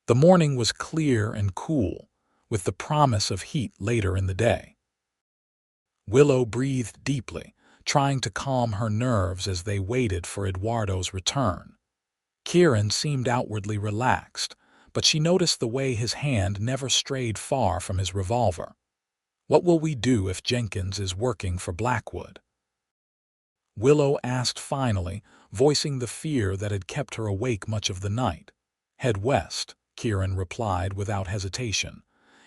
The morning was clear and cool, with the promise of heat later in the day. Willow breathed deeply, trying to calm her nerves as they waited for Eduardo's return. Kieran seemed outwardly relaxed, but she noticed the way his hand never strayed far from his revolver. "What will we do if Jenkins is working for Blackwood?" Willow asked finally, voicing the fear that had kept her awake much of the night. "Head west," Kieran replied without hesitation.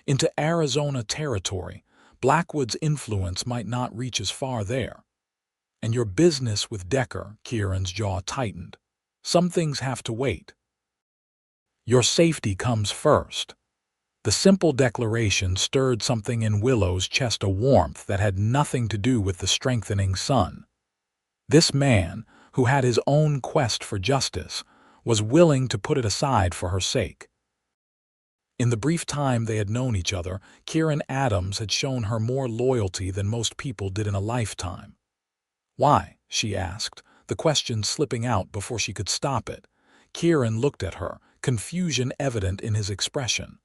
"Into Arizona territory. Blackwood's influence might not reach as far there." "And your business with Decker," Kieran's jaw tightened. "Some things have to wait." "Your safety comes first." The simple declaration stirred something in Willow's chest, a warmth that had nothing to do with the strengthening sun. This man, who had his own quest for justice, was willing to put it aside for her sake. In the brief time they had known each other, Kieran Adams had shown her more loyalty than most people did in a lifetime. "Why?" she asked, the question slipping out before she could stop it. Kieran looked at her, confusion evident in his expression.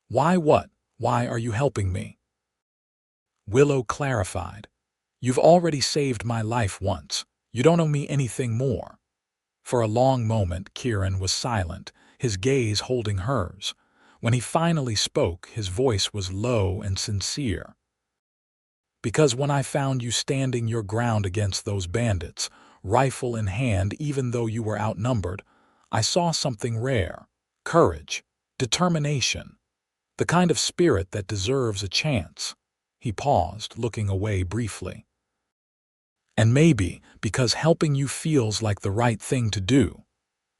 "Why what? Why are you helping me?" Willow clarified. "You've already saved my life once. You don't owe me anything more." For a long moment, Kieran was silent, his gaze holding hers. When he finally spoke, his voice was low and sincere. "Because when I found you standing your ground against those bandits, rifle in hand even though you were outnumbered, I saw something rare. Courage, determination, the kind of spirit that deserves a chance." He paused, looking away briefly. "And maybe because helping you feels like the right thing to do.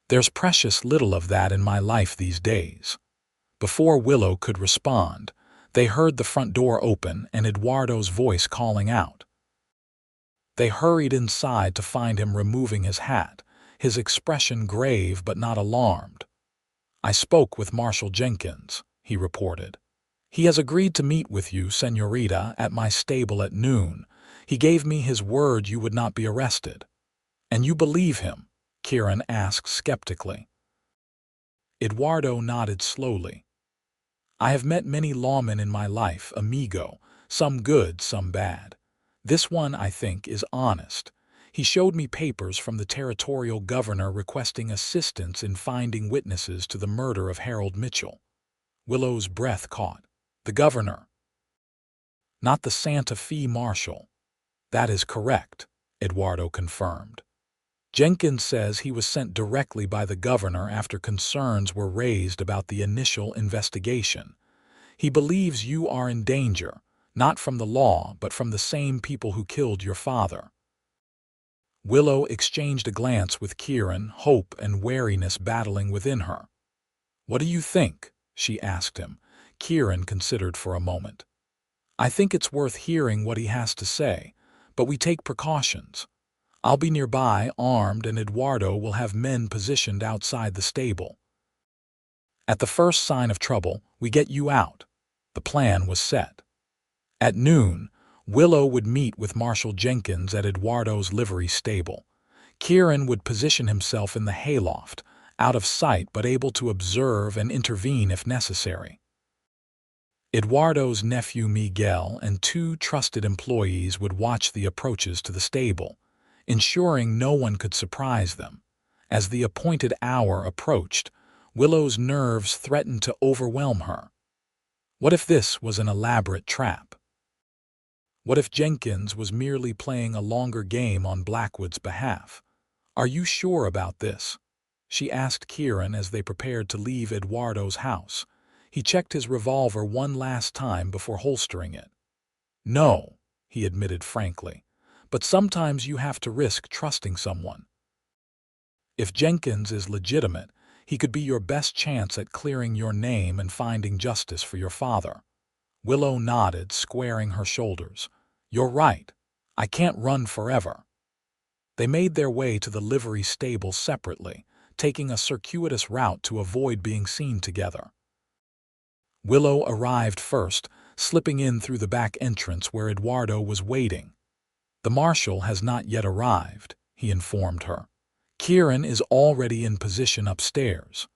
There's precious little of that in my life these days." Before Willow could respond, they heard the front door open and Eduardo's voice calling out. They hurried inside to find him removing his hat, his expression grave but not alarmed. "I spoke with Marshal Jenkins," he reported. "He has agreed to meet with you, Señorita, at my stable at noon. He gave me his word you would not be arrested." "And you believe him?" Kieran asked skeptically. Eduardo nodded slowly. "I have met many lawmen in my life, amigo, some good, some bad. This one, I think, is honest. He showed me papers from the territorial governor requesting assistance in finding witnesses to the murder of Harold Mitchell." Willow's breath caught. "The governor?" "Not the Santa Fe marshal." "That is correct," Eduardo confirmed. "Jenkins says he was sent directly by the governor after concerns were raised about the initial investigation. He believes you are in danger, not from the law, but from the same people who killed your father." Willow exchanged a glance with Kieran, hope and wariness battling within her. "What do you think?" she asked him. Kieran considered for a moment. "I think it's worth hearing what he has to say, but we take precautions. I'll be nearby, armed, and Eduardo will have men positioned outside the stable. At the first sign of trouble, we get you out." The plan was set. At noon, Willow would meet with Marshal Jenkins at Eduardo's livery stable. Kieran would position himself in the hayloft, out of sight but able to observe and intervene if necessary. Eduardo's nephew Miguel and 2 trusted employees would watch the approaches to the stable, ensuring no one could surprise them. As the appointed hour approached, Willow's nerves threatened to overwhelm her. What if this was an elaborate trap? What if Jenkins was merely playing a longer game on Blackwood's behalf? "Are you sure about this?" she asked Kieran as they prepared to leave Eduardo's house. He checked his revolver one last time before holstering it. "No," he admitted frankly, "but sometimes you have to risk trusting someone. If Jenkins is legitimate, he could be your best chance at clearing your name and finding justice for your father." Willow nodded, squaring her shoulders. "You're right. I can't run forever." They made their way to the livery stable separately, taking a circuitous route to avoid being seen together. Willow arrived first, slipping in through the back entrance where Eduardo was waiting. "The marshal has not yet arrived," he informed her. "Kieran is already in position upstairs."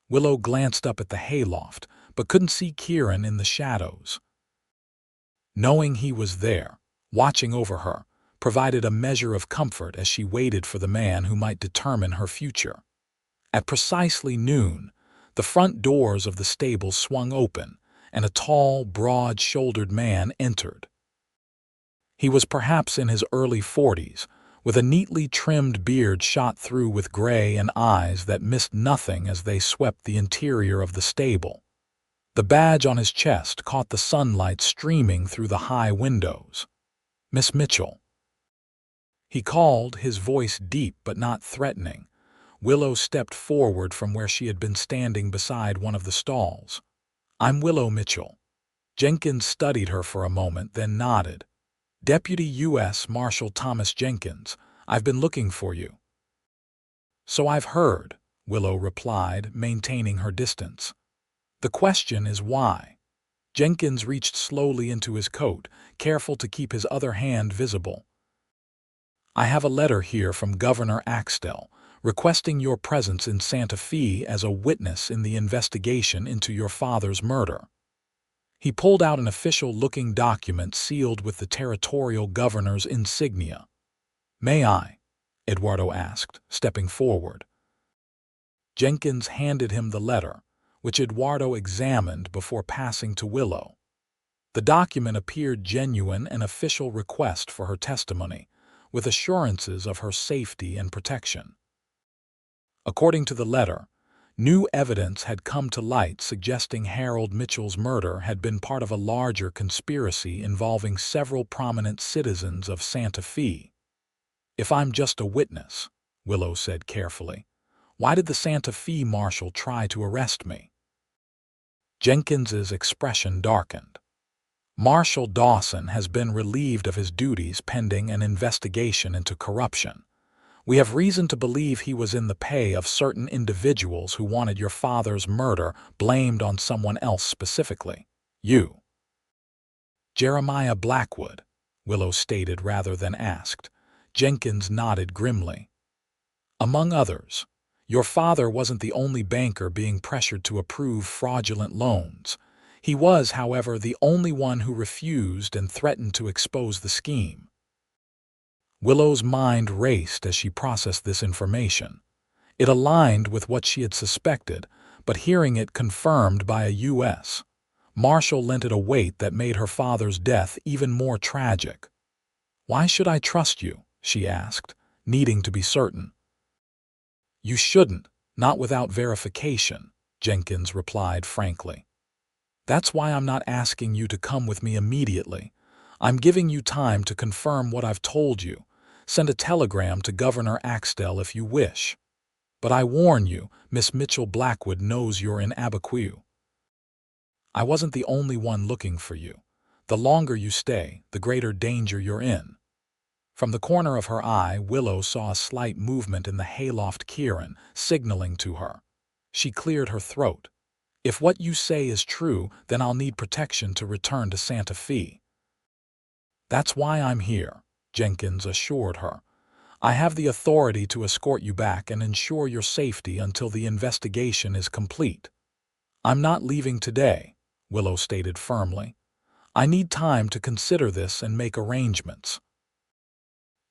Willow glanced up at the hayloft, but couldn't see Kieran in the shadows. Knowing he was there, watching over her, provided a measure of comfort as she waited for the man who might determine her future. At precisely noon, the front doors of the stable swung open, and a tall, broad-shouldered man entered. He was perhaps in his early 40s, with a neatly trimmed beard shot through with gray and eyes that missed nothing as they swept the interior of the stable. The badge on his chest caught the sunlight streaming through the high windows. "Miss Mitchell." He called, his voice deep but not threatening. Willow stepped forward from where she had been standing beside one of the stalls. "I'm Willow Mitchell." Jenkins studied her for a moment, then nodded. "Deputy U.S. Marshal Thomas Jenkins, I've been looking for you." "So I've heard," Willow replied, maintaining her distance. "The question is why?" Jenkins reached slowly into his coat, careful to keep his other hand visible. "I have a letter here from Governor Axtell, requesting your presence in Santa Fe as a witness in the investigation into your father's murder." He pulled out an official-looking document sealed with the territorial governor's insignia. "May I?" Eduardo asked, stepping forward. Jenkins handed him the letter, which Eduardo examined before passing to Willow. The document appeared genuine, an official request for her testimony, with assurances of her safety and protection. According to the letter, new evidence had come to light suggesting Harold Mitchell's murder had been part of a larger conspiracy involving several prominent citizens of Santa Fe. "If I'm just a witness," Willow said carefully, "why did the Santa Fe marshal try to arrest me?" Jenkins's expression darkened. "Marshal Dawson has been relieved of his duties pending an investigation into corruption. We have reason to believe he was in the pay of certain individuals who wanted your father's murder blamed on someone else specifically. You." "Jeremiah Blackwood," Willow stated rather than asked. Jenkins nodded grimly. "Among others, your father wasn't the only banker being pressured to approve fraudulent loans. He was, however, the only one who refused and threatened to expose the scheme." Willow's mind raced as she processed this information. It aligned with what she had suspected, but hearing it confirmed by a U.S. marshal lent it a weight that made her father's death even more tragic. "Why should I trust you?" she asked, needing to be certain. "You shouldn't, not without verification," Jenkins replied frankly. "That's why I'm not asking you to come with me immediately. I'm giving you time to confirm what I've told you. Send a telegram to Governor Axtell if you wish. But I warn you, Miss Mitchell Blackwood knows you're in Abiquiu. I wasn't the only one looking for you. The longer you stay, the greater danger you're in." From the corner of her eye, Willow saw a slight movement in the hayloft Kieran, signaling to her. She cleared her throat. "If what you say is true, then I'll need protection to return to Santa Fe." "That's why I'm here," Jenkins assured her. "I have the authority to escort you back and ensure your safety until the investigation is complete." "I'm not leaving today," Willow stated firmly. "I need time to consider this and make arrangements."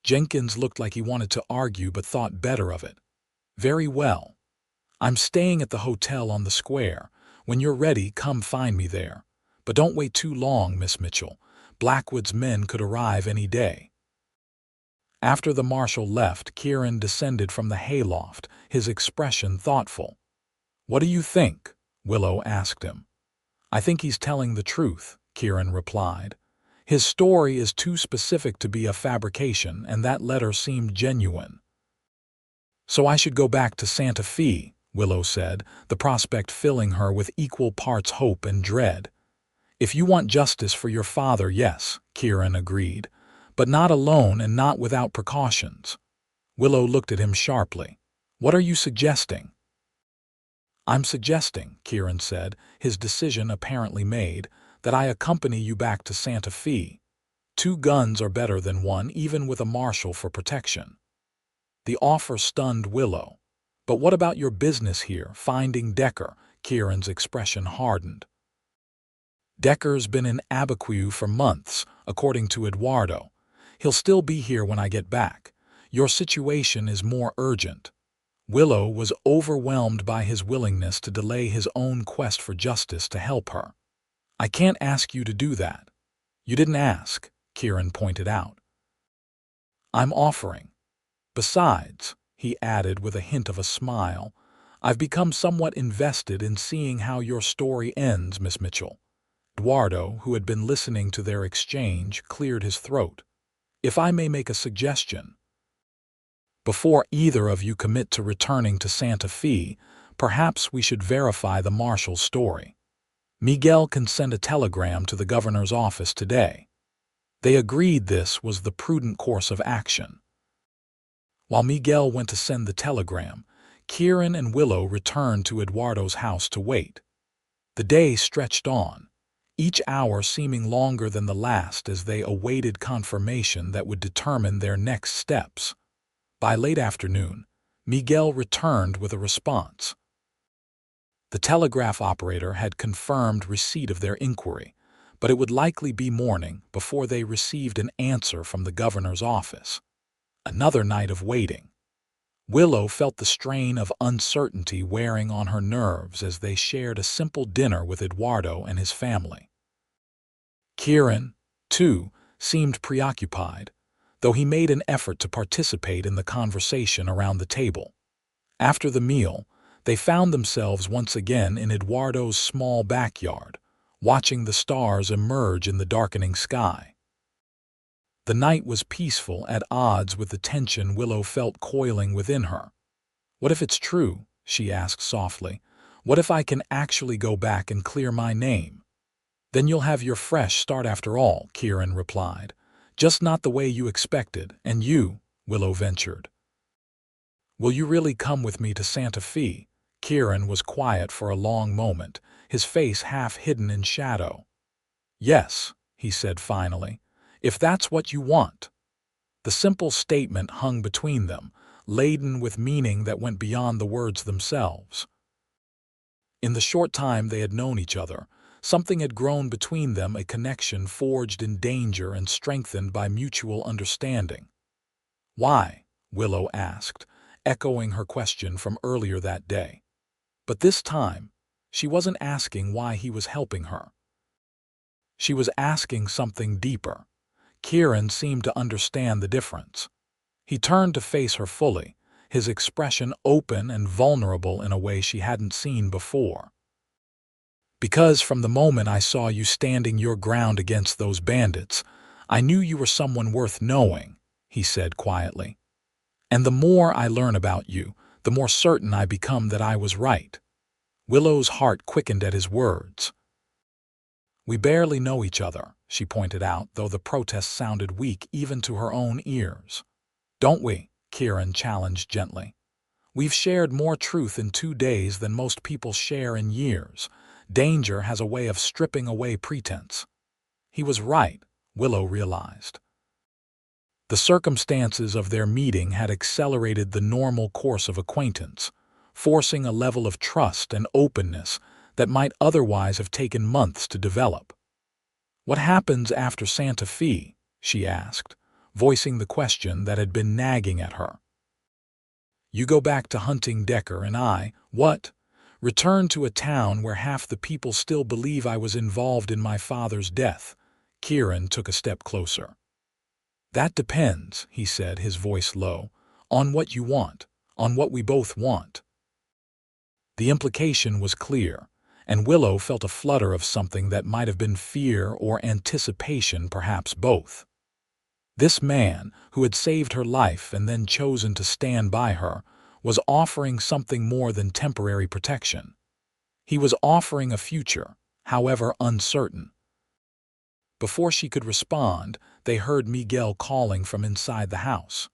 Jenkins looked like he wanted to argue but thought better of it. "Very well. I'm staying at the hotel on the square. When you're ready, come find me there. But don't wait too long, Miss Mitchell. Blackwood's men could arrive any day." After the marshal left, Kieran descended from the hayloft, his expression thoughtful. "What do you think?" Willow asked him. "I think he's telling the truth," Kieran replied. "His story is too specific to be a fabrication, and that letter seemed genuine." "So I should go back to Santa Fe," Willow said, the prospect filling her with equal parts hope and dread. "If you want justice for your father, yes," Kieran agreed, "but not alone and not without precautions." Willow looked at him sharply. What are you suggesting? I'm suggesting, Kieran said, his decision apparently made, that I accompany you back to Santa Fe. 2 guns are better than 1, even with a marshal for protection. The offer stunned Willow. But what about your business here, finding Decker? Kieran's expression hardened. Decker's been in Abiquiu for months, according to Eduardo. He'll still be here when I get back. Your situation is more urgent. Willow was overwhelmed by his willingness to delay his own quest for justice to help her. I can't ask you to do that. You didn't ask, Kieran pointed out. I'm offering. Besides, he added with a hint of a smile, I've become somewhat invested in seeing how your story ends, Miss Mitchell. Eduardo, who had been listening to their exchange, cleared his throat. If I may make a suggestion, before either of you commit to returning to Santa Fe, perhaps we should verify the marshal's story. Miguel can send a telegram to the governor's office today. They agreed this was the prudent course of action. While Miguel went to send the telegram, Kieran and Willow returned to Eduardo's house to wait. The day stretched on, each hour seeming longer than the last as they awaited confirmation that would determine their next steps. By late afternoon, Miguel returned with a response. The telegraph operator had confirmed receipt of their inquiry, but it would likely be morning before they received an answer from the governor's office. Another night of waiting. Willow felt the strain of uncertainty wearing on her nerves as they shared a simple dinner with Eduardo and his family. Kieran, too, seemed preoccupied, though he made an effort to participate in the conversation around the table. After the meal, they found themselves once again in Eduardo's small backyard, watching the stars emerge in the darkening sky. The night was peaceful, at odds with the tension Willow felt coiling within her. What if it's true? She asked softly. What if I can actually go back and clear my name? Then you'll have your fresh start after all, Kieran replied. Just not the way you expected, and you, Willow ventured. Will you really come with me to Santa Fe? Kieran was quiet for a long moment, his face half hidden in shadow. Yes, he said finally, if that's what you want. The simple statement hung between them, laden with meaning that went beyond the words themselves. In the short time they had known each other, something had grown between them, a connection forged in danger and strengthened by mutual understanding. Why? Willow asked, echoing her question from earlier that day. But this time, she wasn't asking why he was helping her. She was asking something deeper. Kieran seemed to understand the difference. He turned to face her fully, his expression open and vulnerable in a way she hadn't seen before. Because from the moment I saw you standing your ground against those bandits, I knew you were someone worth knowing, he said quietly. And the more I learn about you, the more certain I become that I was right. Willow's heart quickened at his words. We barely know each other, she pointed out, though the protest sounded weak even to her own ears. Don't we? Kieran challenged gently. We've shared more truth in 2 days than most people share in years. Danger has a way of stripping away pretense. He was right, Willow realized. The circumstances of their meeting had accelerated the normal course of acquaintance, forcing a level of trust and openness that might otherwise have taken months to develop. What happens after Santa Fe? She asked, voicing the question that had been nagging at her. You go back to hunting Decker and I, what? Return to a town where half the people still believe I was involved in my father's death. Kieran took a step closer. That depends, he said, his voice low, on what you want, on what we both want. The implication was clear, and Willow felt a flutter of something that might have been fear or anticipation, perhaps both. This man, who had saved her life and then chosen to stand by her, was offering something more than temporary protection. He was offering a future, however uncertain. Before she could respond, they heard Miguel calling from inside the house.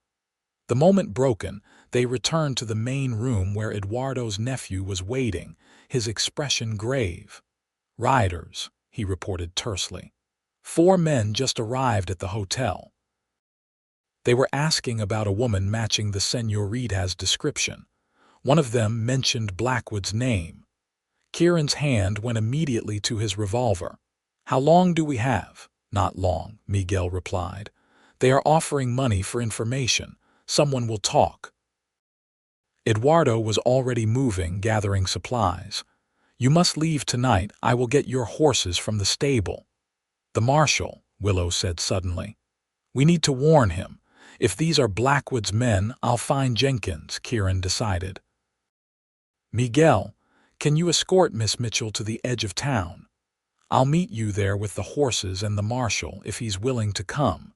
The moment broken, they returned to the main room where Eduardo's nephew was waiting, his expression grave. "Riders," he reported tersely. "4 men just arrived at the hotel. They were asking about a woman matching the señorita's description. One of them mentioned Blackwood's name." Kieran's hand went immediately to his revolver. "How long do we have?" "Not long," Miguel replied. "They are offering money for information. Someone will talk." Eduardo was already moving, gathering supplies. "You must leave tonight. I will get your horses from the stable." "The marshal," Willow said suddenly. "We need to warn him. If these are Blackwood's men, I'll find Jenkins," Kieran decided. "Miguel, can you escort Miss Mitchell to the edge of town? I'll meet you there with the horses and the marshal if he's willing to come."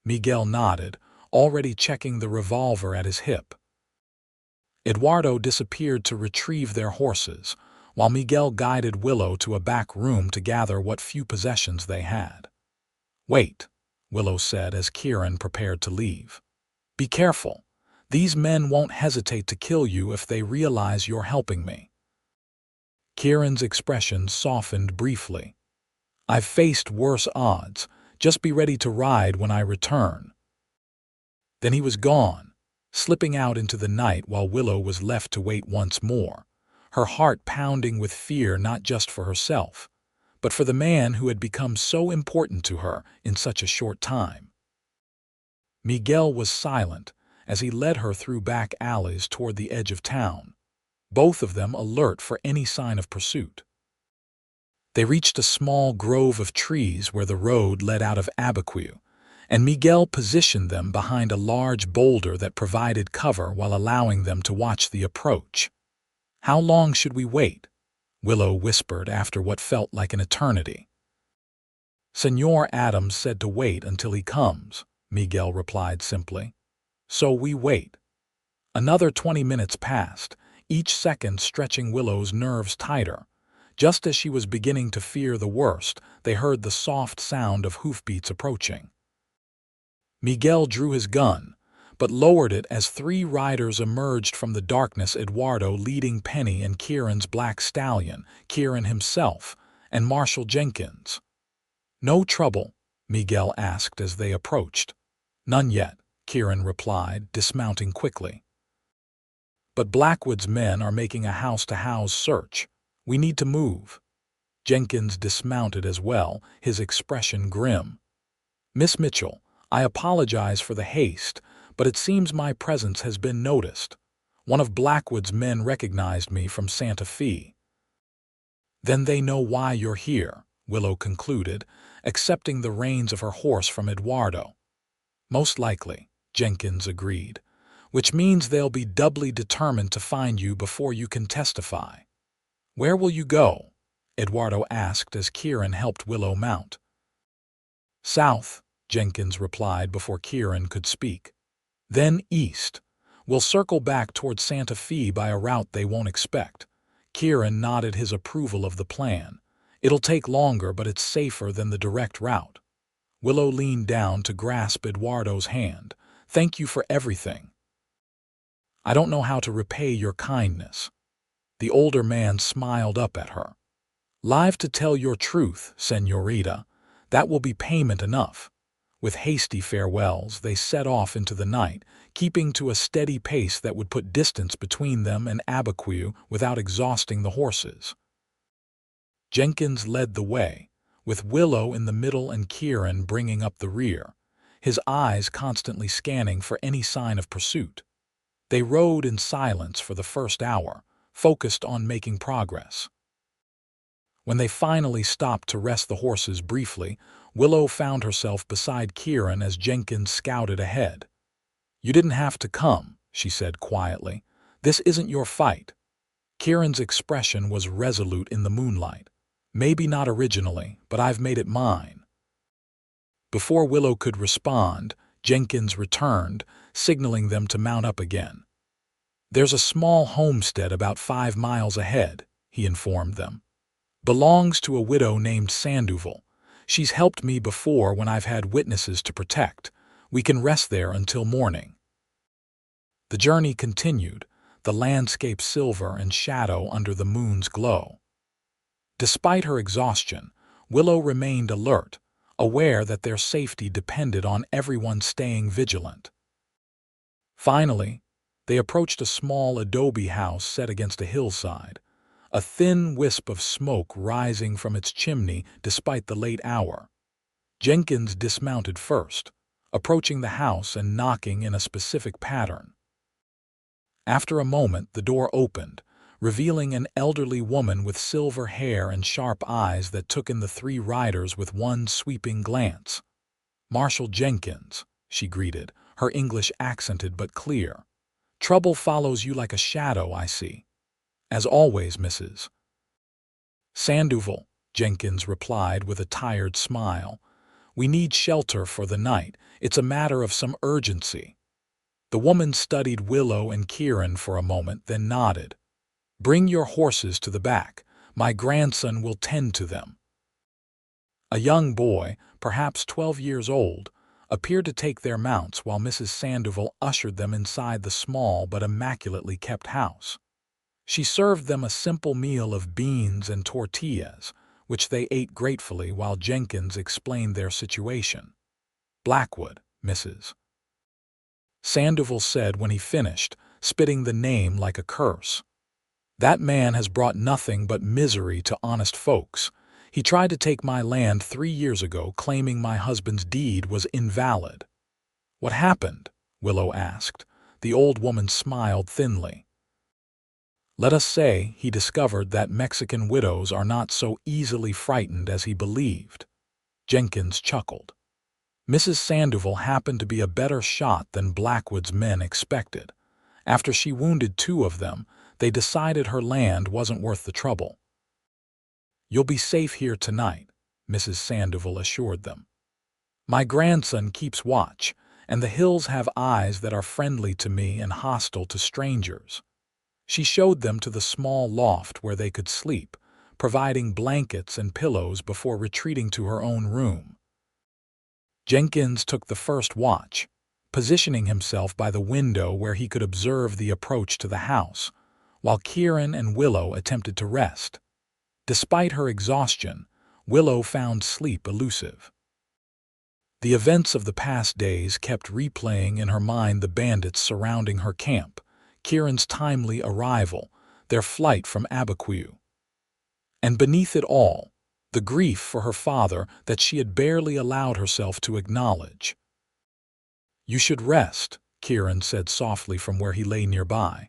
Miguel nodded, already checking the revolver at his hip. Eduardo disappeared to retrieve their horses, while Miguel guided Willow to a back room to gather what few possessions they had. "Wait," Willow said as Kieran prepared to leave. "Be careful. These men won't hesitate to kill you if they realize you're helping me." Kieran's expression softened briefly. "I've faced worse odds. Just be ready to ride when I return." Then he was gone, slipping out into the night while Willow was left to wait once more, her heart pounding with fear not just for herself, but for the man who had become so important to her in such a short time. Miguel was silent as he led her through back alleys toward the edge of town, both of them alert for any sign of pursuit. They reached a small grove of trees where the road led out of Abiquiu, and Miguel positioned them behind a large boulder that provided cover while allowing them to watch the approach. "How long should we wait?" Willow whispered after what felt like an eternity. "Señor Adams said to wait until he comes," Miguel replied simply. "So we wait." Another 20 minutes passed, each second stretching Willow's nerves tighter. Just as she was beginning to fear the worst, they heard the soft sound of hoofbeats approaching. Miguel drew his gun, but lowered it as 3 riders emerged from the darkness, Eduardo leading Penny and Kieran's black stallion, Kieran himself, and Marshal Jenkins. "No trouble?" Miguel asked as they approached. "None yet," Kieran replied, dismounting quickly. "But Blackwood's men are making a house-to-house search. We need to move." Jenkins dismounted as well, his expression grim. "Miss Mitchell, I apologize for the haste, but it seems my presence has been noticed. One of Blackwood's men recognized me from Santa Fe." "Then they know why you're here," Willow concluded, accepting the reins of her horse from Eduardo. "Most likely," Jenkins agreed, "which means they'll be doubly determined to find you before you can testify." "Where will you go?" Eduardo asked as Kieran helped Willow mount. "South," Jenkins replied before Kieran could speak. "Then east. We'll circle back toward Santa Fe by a route they won't expect." Kieran nodded his approval of the plan. "It'll take longer, but it's safer than the direct route." Willow leaned down to grasp Eduardo's hand. "Thank you for everything." "I don't know how to repay your kindness." The older man smiled up at her. "Live to tell your truth, señorita. That will be payment enough." With hasty farewells, they set off into the night, keeping to a steady pace that would put distance between them and Abiquiu without exhausting the horses. Jenkins led the way, with Willow in the middle and Kieran bringing up the rear, his eyes constantly scanning for any sign of pursuit. They rode in silence for the first hour, focused on making progress. When they finally stopped to rest the horses briefly, Willow found herself beside Kieran as Jenkins scouted ahead. "You didn't have to come," she said quietly. "This isn't your fight." Kieran's expression was resolute in the moonlight. "Maybe not originally, but I've made it mine." Before Willow could respond, Jenkins returned, signaling them to mount up again. "There's a small homestead about 5 miles ahead," he informed them. "Belongs to a widow named Sandoval. She's helped me before when I've had witnesses to protect. We can rest there until morning." The journey continued, the landscape silver and shadow under the moon's glow. Despite her exhaustion, Willow remained alert, aware that their safety depended on everyone staying vigilant. Finally, they approached a small adobe house set against a hillside, a thin wisp of smoke rising from its chimney despite the late hour. Jenkins dismounted first, approaching the house and knocking in a specific pattern. After a moment, the door opened, revealing an elderly woman with silver hair and sharp eyes that took in the three riders with one sweeping glance. "Marshal Jenkins," she greeted, her English accented but clear. "Trouble follows you like a shadow, I see." "As always, Mrs. Sandoval," Jenkins replied with a tired smile. "We need shelter for the night. It's a matter of some urgency." The woman studied Willow and Kieran for a moment, then nodded. "Bring your horses to the back. My grandson will tend to them." A young boy, perhaps 12 years old, appeared to take their mounts while Mrs. Sandoval ushered them inside the small but immaculately kept house. She served them a simple meal of beans and tortillas, which they ate gratefully while Jenkins explained their situation. "Blackwood, Mrs. Sandoval said when he finished, spitting the name like a curse. "That man has brought nothing but misery to honest folks. He tried to take my land 3 years ago, claiming my husband's deed was invalid." "What happened?" Willow asked. The old woman smiled thinly. "Let us say he discovered that Mexican widows are not so easily frightened as he believed." Jenkins chuckled. Mrs. Sandoval happened to be a better shot than Blackwood's men expected. After she wounded 2 of them, they decided her land wasn't worth the trouble. "You'll be safe here tonight," Mrs. Sandoval assured them. "My grandson keeps watch, and the hills have eyes that are friendly to me and hostile to strangers." She showed them to the small loft where they could sleep, providing blankets and pillows before retreating to her own room. Jenkins took the first watch, positioning himself by the window where he could observe the approach to the house, while Kieran and Willow attempted to rest. Despite her exhaustion, Willow found sleep elusive. The events of the past days kept replaying in her mind, the bandits surrounding her camp, Kieran's timely arrival, their flight from Abiquiu. And beneath it all, the grief for her father that she had barely allowed herself to acknowledge. "You should rest," Kieran said softly from where he lay nearby.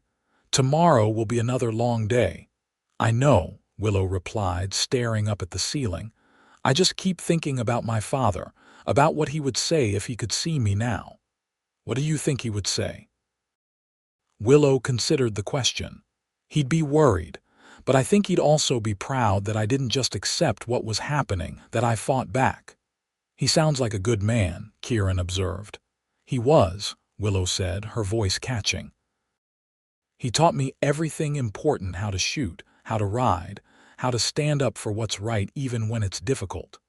"Tomorrow will be another long day." "I know," Willow replied, staring up at the ceiling. "I just keep thinking about my father, about what he would say if he could see me now." "What do you think he would say?" Willow considered the question. "He'd be worried, but I think he'd also be proud that I didn't just accept what was happening, that I fought back." "He sounds like a good man," Kieran observed. "He was," Willow said, her voice catching. "He taught me everything important: how to shoot, how to ride, how to stand up for what's right even when it's difficult.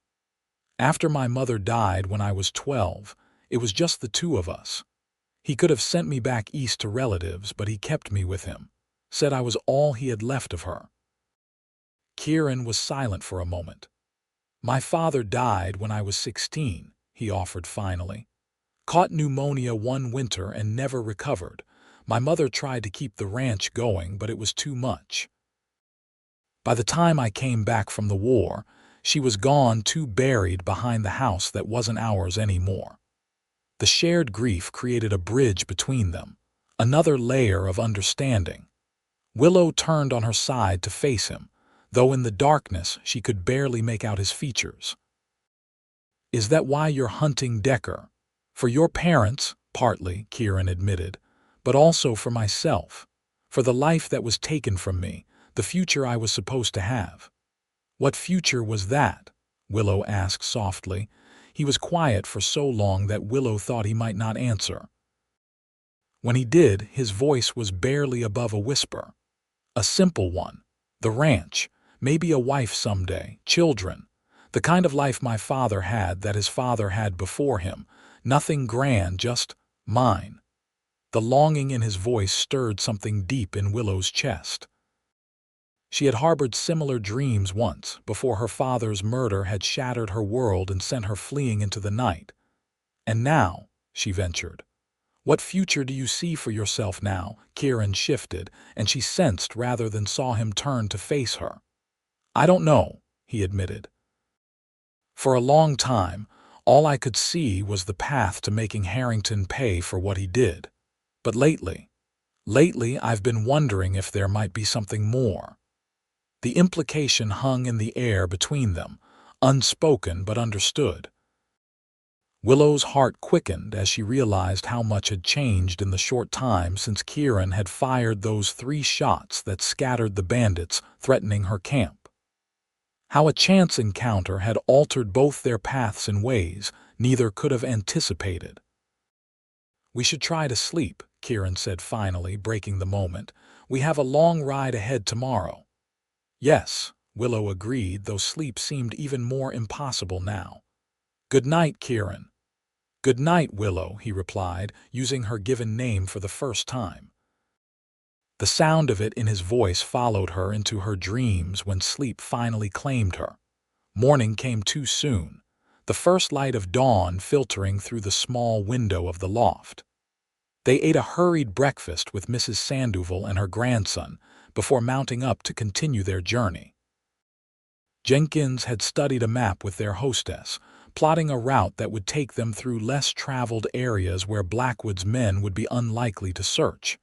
After my mother died when I was 12, it was just the 2 of us. He could have sent me back east to relatives, but he kept me with him, said I was all he had left of her." Kieran was silent for a moment. "My father died when I was 16, he offered finally. "Caught pneumonia one winter and never recovered. My mother tried to keep the ranch going, but it was too much. By the time I came back from the war, she was gone, too, buried behind the house that wasn't ours anymore." The shared grief created a bridge between them, another layer of understanding. Willow turned on her side to face him, though in the darkness she could barely make out his features. "Is that why you're hunting Decker?" "For your parents, partly," Kieran admitted, "but also for myself, for the life that was taken from me, the future I was supposed to have." "What future was that?" Willow asked softly. He was quiet for so long that Willow thought he might not answer. When he did, his voice was barely above a whisper. "A simple one. The ranch, maybe a wife someday, children. The kind of life my father had, that his father had before him. Nothing grand, just mine." The longing in his voice stirred something deep in Willow's chest. She had harbored similar dreams once, before her father's murder had shattered her world and sent her fleeing into the night. And now, she ventured. What future do you see for yourself now? Kieran shifted, and she sensed rather than saw him turn to face her. I don't know, he admitted. For a long time, all I could see was the path to making Harrington pay for what he did. But lately I've been wondering if there might be something more. The implication hung in the air between them, unspoken but understood. Willow's heart quickened as she realized how much had changed in the short time since Kieran had fired those 3 shots that scattered the bandits threatening her camp. How a chance encounter had altered both their paths in ways neither could have anticipated. We should try to sleep, Kieran said finally, breaking the moment. We have a long ride ahead tomorrow. Yes, Willow agreed, though sleep seemed even more impossible now. Good night, Kieran. Good night, Willow, he replied, using her given name for the first time. The sound of it in his voice followed her into her dreams when sleep finally claimed her. Morning came too soon, the first light of dawn filtering through the small window of the loft. They ate a hurried breakfast with Mrs. Sandoval and her grandson before mounting up to continue their journey. Jenkins had studied a map with their hostess, plotting a route that would take them through less traveled areas where Blackwood's men would be unlikely to search.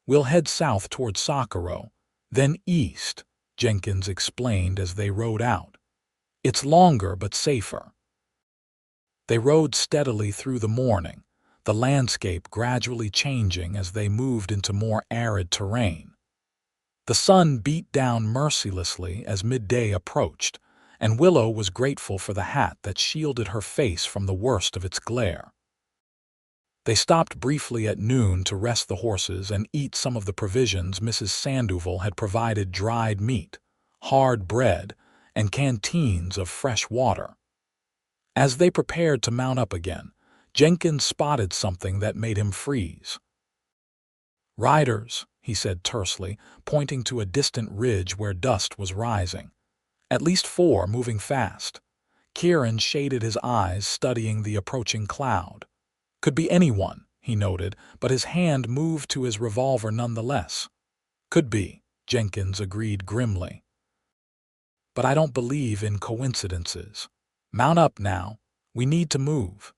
We'll head south toward Socorro, then east, Jenkins explained as they rode out. It's longer but safer. They rode steadily through the morning, the landscape gradually changing as they moved into more arid terrain. The sun beat down mercilessly as midday approached, and Willow was grateful for the hat that shielded her face from the worst of its glare. They stopped briefly at noon to rest the horses and eat some of the provisions Mrs. Sandoval had provided: dried meat, hard bread, and canteens of fresh water. As they prepared to mount up again, Jenkins spotted something that made him freeze. "Riders," he said tersely, pointing to a distant ridge where dust was rising. "At least 4, moving fast." Kieran shaded his eyes, studying the approaching cloud. "Could be anyone," he noted, but his hand moved to his revolver nonetheless. "Could be," Jenkins agreed grimly. "But I don't believe in coincidences. Mount up now. We need to move."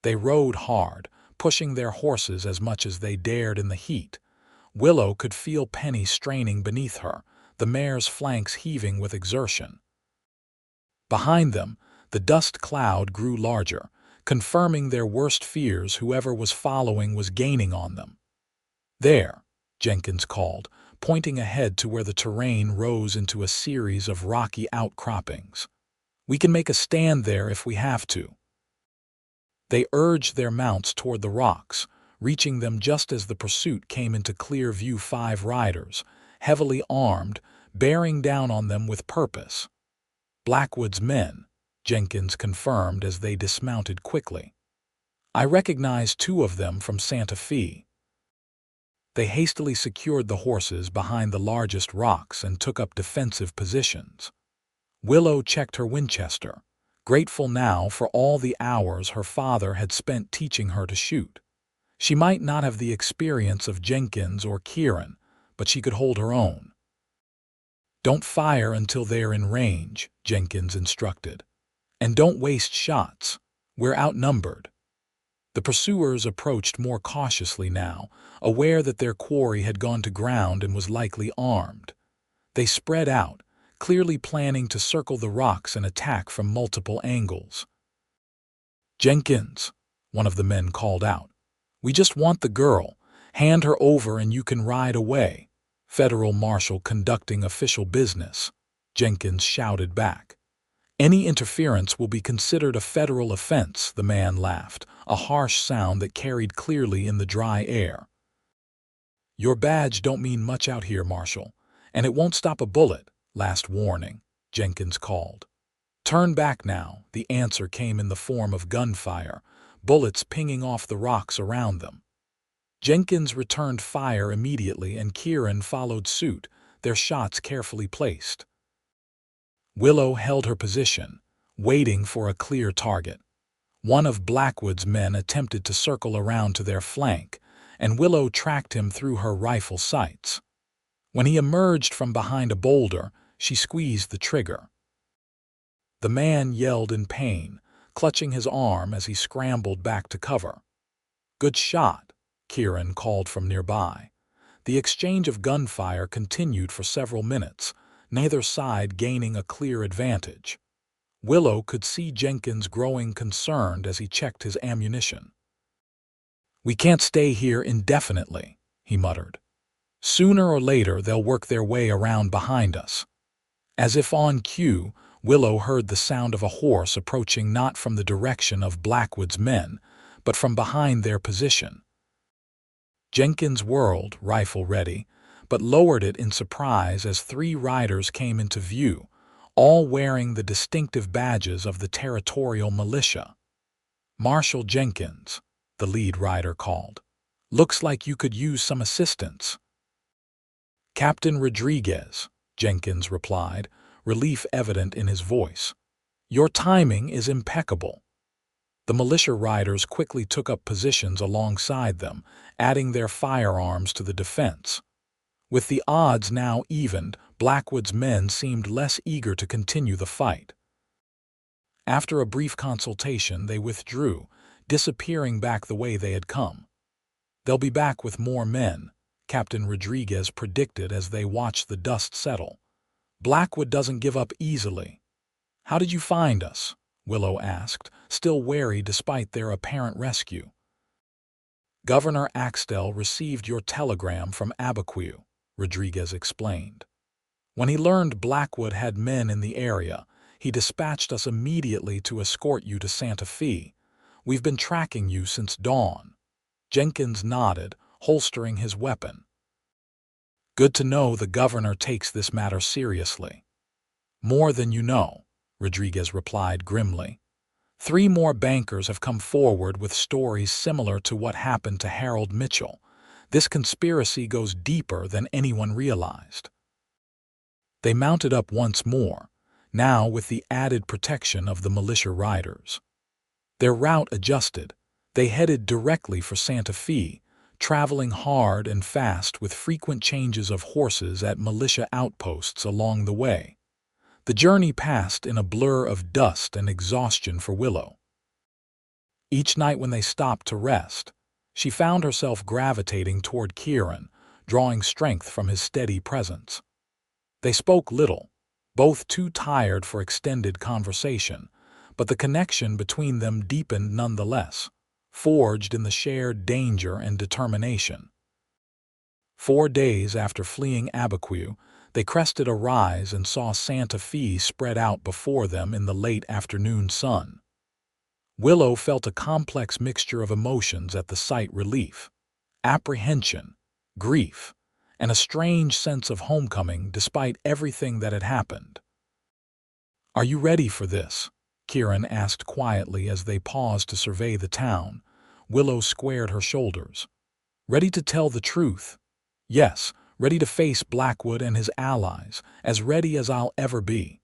They rode hard, pushing their horses as much as they dared in the heat. Willow could feel Penny straining beneath her, the mare's flanks heaving with exertion. Behind them, the dust cloud grew larger, confirming their worst fears. Whoever was following was gaining on them. "There," Jenkins called, pointing ahead to where the terrain rose into a series of rocky outcroppings. "We can make a stand there if we have to." They urged their mounts toward the rocks, reaching them just as the pursuit came into clear view. 5 riders, heavily armed, bearing down on them with purpose. "Blackwood's men," Jenkins confirmed as they dismounted quickly. "I recognize 2 of them from Santa Fe." They hastily secured the horses behind the largest rocks and took up defensive positions. Willow checked her Winchester, grateful now for all the hours her father had spent teaching her to shoot. She might not have the experience of Jenkins or Kieran, but she could hold her own. "Don't fire until they're in range," Jenkins instructed. "And don't waste shots. We're outnumbered." The pursuers approached more cautiously now, aware that their quarry had gone to ground and was likely armed. They spread out, clearly planning to circle the rocks and attack from multiple angles. "Jenkins," one of the men called out, "we just want the girl. Hand her over and you can ride away." "Federal marshal conducting official business," Jenkins shouted back. "Any interference will be considered a federal offense," the man laughed, a harsh sound that carried clearly in the dry air. "Your badge don't mean much out here, Marshal, and it won't stop a bullet. Last warning," Jenkins called. "Turn back now." The answer came in the form of gunfire, bullets pinging off the rocks around them. Jenkins returned fire immediately and Kieran followed suit, their shots carefully placed. Willow held her position, waiting for a clear target. One of Blackwood's men attempted to circle around to their flank, and Willow tracked him through her rifle sights. When he emerged from behind a boulder, she squeezed the trigger. The man yelled in pain, clutching his arm as he scrambled back to cover. "Good shot," Kieran called from nearby. The exchange of gunfire continued for several minutes, neither side gaining a clear advantage. Willow could see Jenkins growing concerned as he checked his ammunition. "We can't stay here indefinitely," he muttered. "Sooner or later they'll work their way around behind us." As if on cue, Willow heard the sound of a horse approaching not from the direction of Blackwood's men, but from behind their position. Jenkins whirled, rifle ready, but lowered it in surprise as 3 riders came into view, all wearing the distinctive badges of the territorial militia. "Marshal Jenkins," the lead rider called. "Looks like you could use some assistance." "Captain Rodriguez," Jenkins replied, relief evident in his voice. "Your timing is impeccable." The militia riders quickly took up positions alongside them, adding their firearms to the defense. With the odds now evened, Blackwood's men seemed less eager to continue the fight. After a brief consultation, they withdrew, disappearing back the way they had come. "They'll be back with more men," Captain Rodriguez predicted as they watched the dust settle. "Blackwood doesn't give up easily." "How did you find us?" Willow asked, still wary despite their apparent rescue. "Governor Axtell received your telegram from Abiquiu," Rodriguez explained. "When he learned Blackwood had men in the area, he dispatched us immediately to escort you to Santa Fe. We've been tracking you since dawn." Jenkins nodded, holstering his weapon. "Good to know the governor takes this matter seriously." "More than you know," Rodriguez replied grimly. 3 more bankers have come forward with stories similar to what happened to Harold Mitchell. This conspiracy goes deeper than anyone realized. They mounted up once more, now with the added protection of the militia riders. Their route adjusted. They headed directly for Santa Fe, traveling hard and fast with frequent changes of horses at militia outposts along the way. The journey passed in a blur of dust and exhaustion for Willow. Each night when they stopped to rest, she found herself gravitating toward Kieran, drawing strength from his steady presence. They spoke little, both too tired for extended conversation, but the connection between them deepened nonetheless, forged in the shared danger and determination. 4 days after fleeing Abiquiu, they crested a rise and saw Santa Fe spread out before them in the late afternoon sun. Willow felt a complex mixture of emotions at the sight: relief, apprehension, grief, and a strange sense of homecoming despite everything that had happened. "Are you ready for this?" Kieran asked quietly as they paused to survey the town. Willow squared her shoulders. "Ready to tell the truth? Yes, ready to face Blackwood and his allies, as ready as I'll ever be."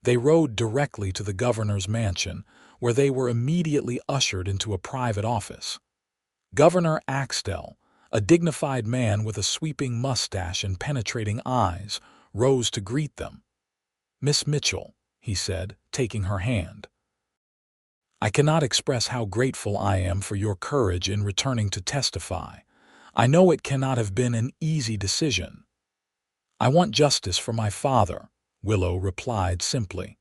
They rode directly to the governor's mansion, where they were immediately ushered into a private office. Governor Axtell, a dignified man with a sweeping mustache and penetrating eyes, rose to greet them. "Miss Mitchell," he said, taking her hand. "I cannot express how grateful I am for your courage in returning to testify. I know it cannot have been an easy decision." "I want justice for my father," Willow replied simply.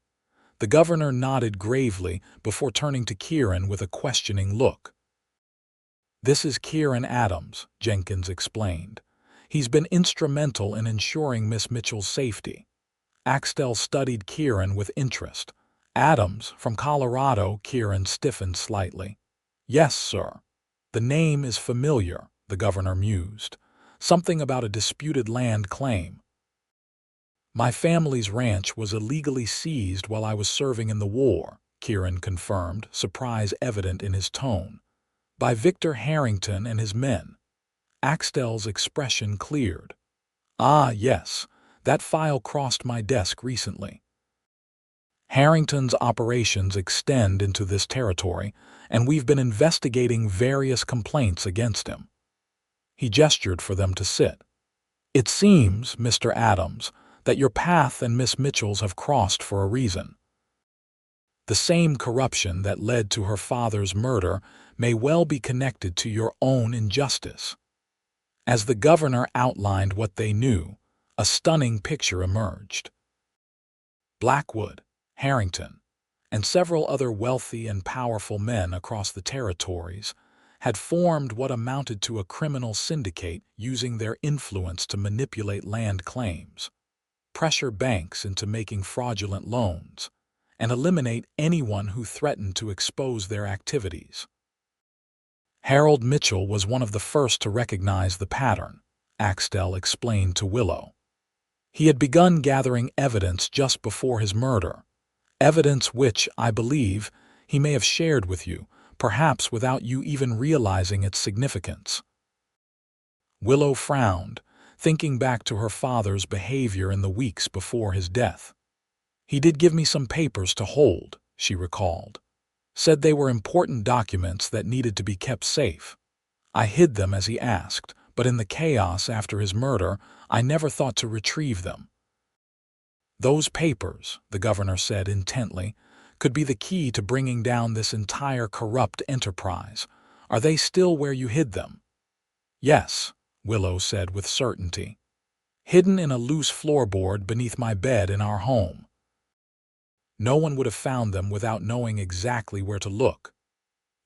The governor nodded gravely before turning to Kieran with a questioning look. "This is Kieran Adams," Jenkins explained. "He's been instrumental in ensuring Miss Mitchell's safety." Axtell studied Kieran with interest. "Adams, from Colorado?" Kieran stiffened slightly. "Yes, sir." "The name is familiar," the governor mused. "Something about a disputed land claim." "My family's ranch was illegally seized while I was serving in the war," Kieran confirmed, surprise evident in his tone. By Victor Harrington and his men. Axtel's expression cleared. Ah, yes, that file crossed my desk recently. Harrington's operations extend into this territory, and we've been investigating various complaints against him. He gestured for them to sit. It seems, Mr. Adams, that your path and Miss Mitchell's have crossed for a reason. The same corruption that led to her father's murder may well be connected to your own injustice. As the governor outlined what they knew, a stunning picture emerged. Blackwood, Harrington, and several other wealthy and powerful men across the territories had formed what amounted to a criminal syndicate using their influence to manipulate land claims, pressure banks into making fraudulent loans, and eliminate anyone who threatened to expose their activities. Harold Mitchell was one of the first to recognize the pattern, Axtel explained to Willow. He had begun gathering evidence just before his murder, evidence which, I believe, he may have shared with you, perhaps without you even realizing its significance. Willow frowned, thinking back to her father's behavior in the weeks before his death. He did give me some papers to hold, she recalled. Said they were important documents that needed to be kept safe. I hid them as he asked, but in the chaos after his murder, I never thought to retrieve them. Those papers, the governor said intently, could be the key to bringing down this entire corrupt enterprise. Are they still where you hid them? Yes, Willow said with certainty. Hidden in a loose floorboard beneath my bed in our home. No one would have found them without knowing exactly where to look.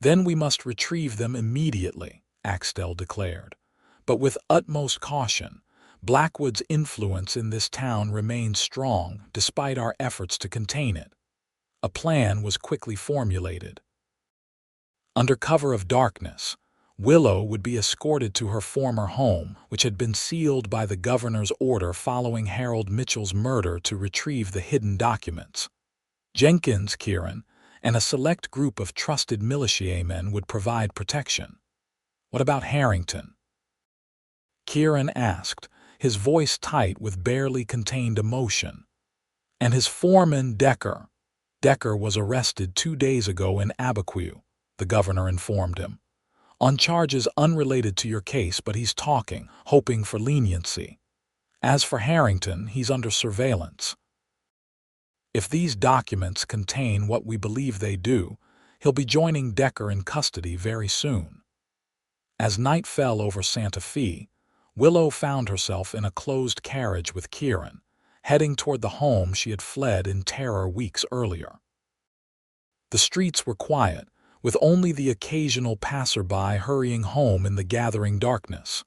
Then we must retrieve them immediately, Axtel declared. But with utmost caution, Blackwood's influence in this town remains strong despite our efforts to contain it. A plan was quickly formulated. Under cover of darkness, Willow would be escorted to her former home, which had been sealed by the governor's order following Harold Mitchell's murder to retrieve the hidden documents. Jenkins, Kieran, and a select group of trusted militiamen would provide protection. What about Harrington? Kieran asked, his voice tight with barely contained emotion. And his foreman, Decker. Decker was arrested 2 days ago in Abiquiu, the governor informed him. On charges unrelated to your case, but he's talking, hoping for leniency. As for Harrington, he's under surveillance. If these documents contain what we believe they do, he'll be joining Decker in custody very soon. As night fell over Santa Fe, Willow found herself in a closed carriage with Kieran, heading toward the home she had fled in terror weeks earlier. The streets were quiet, with only the occasional passerby hurrying home in the gathering darkness.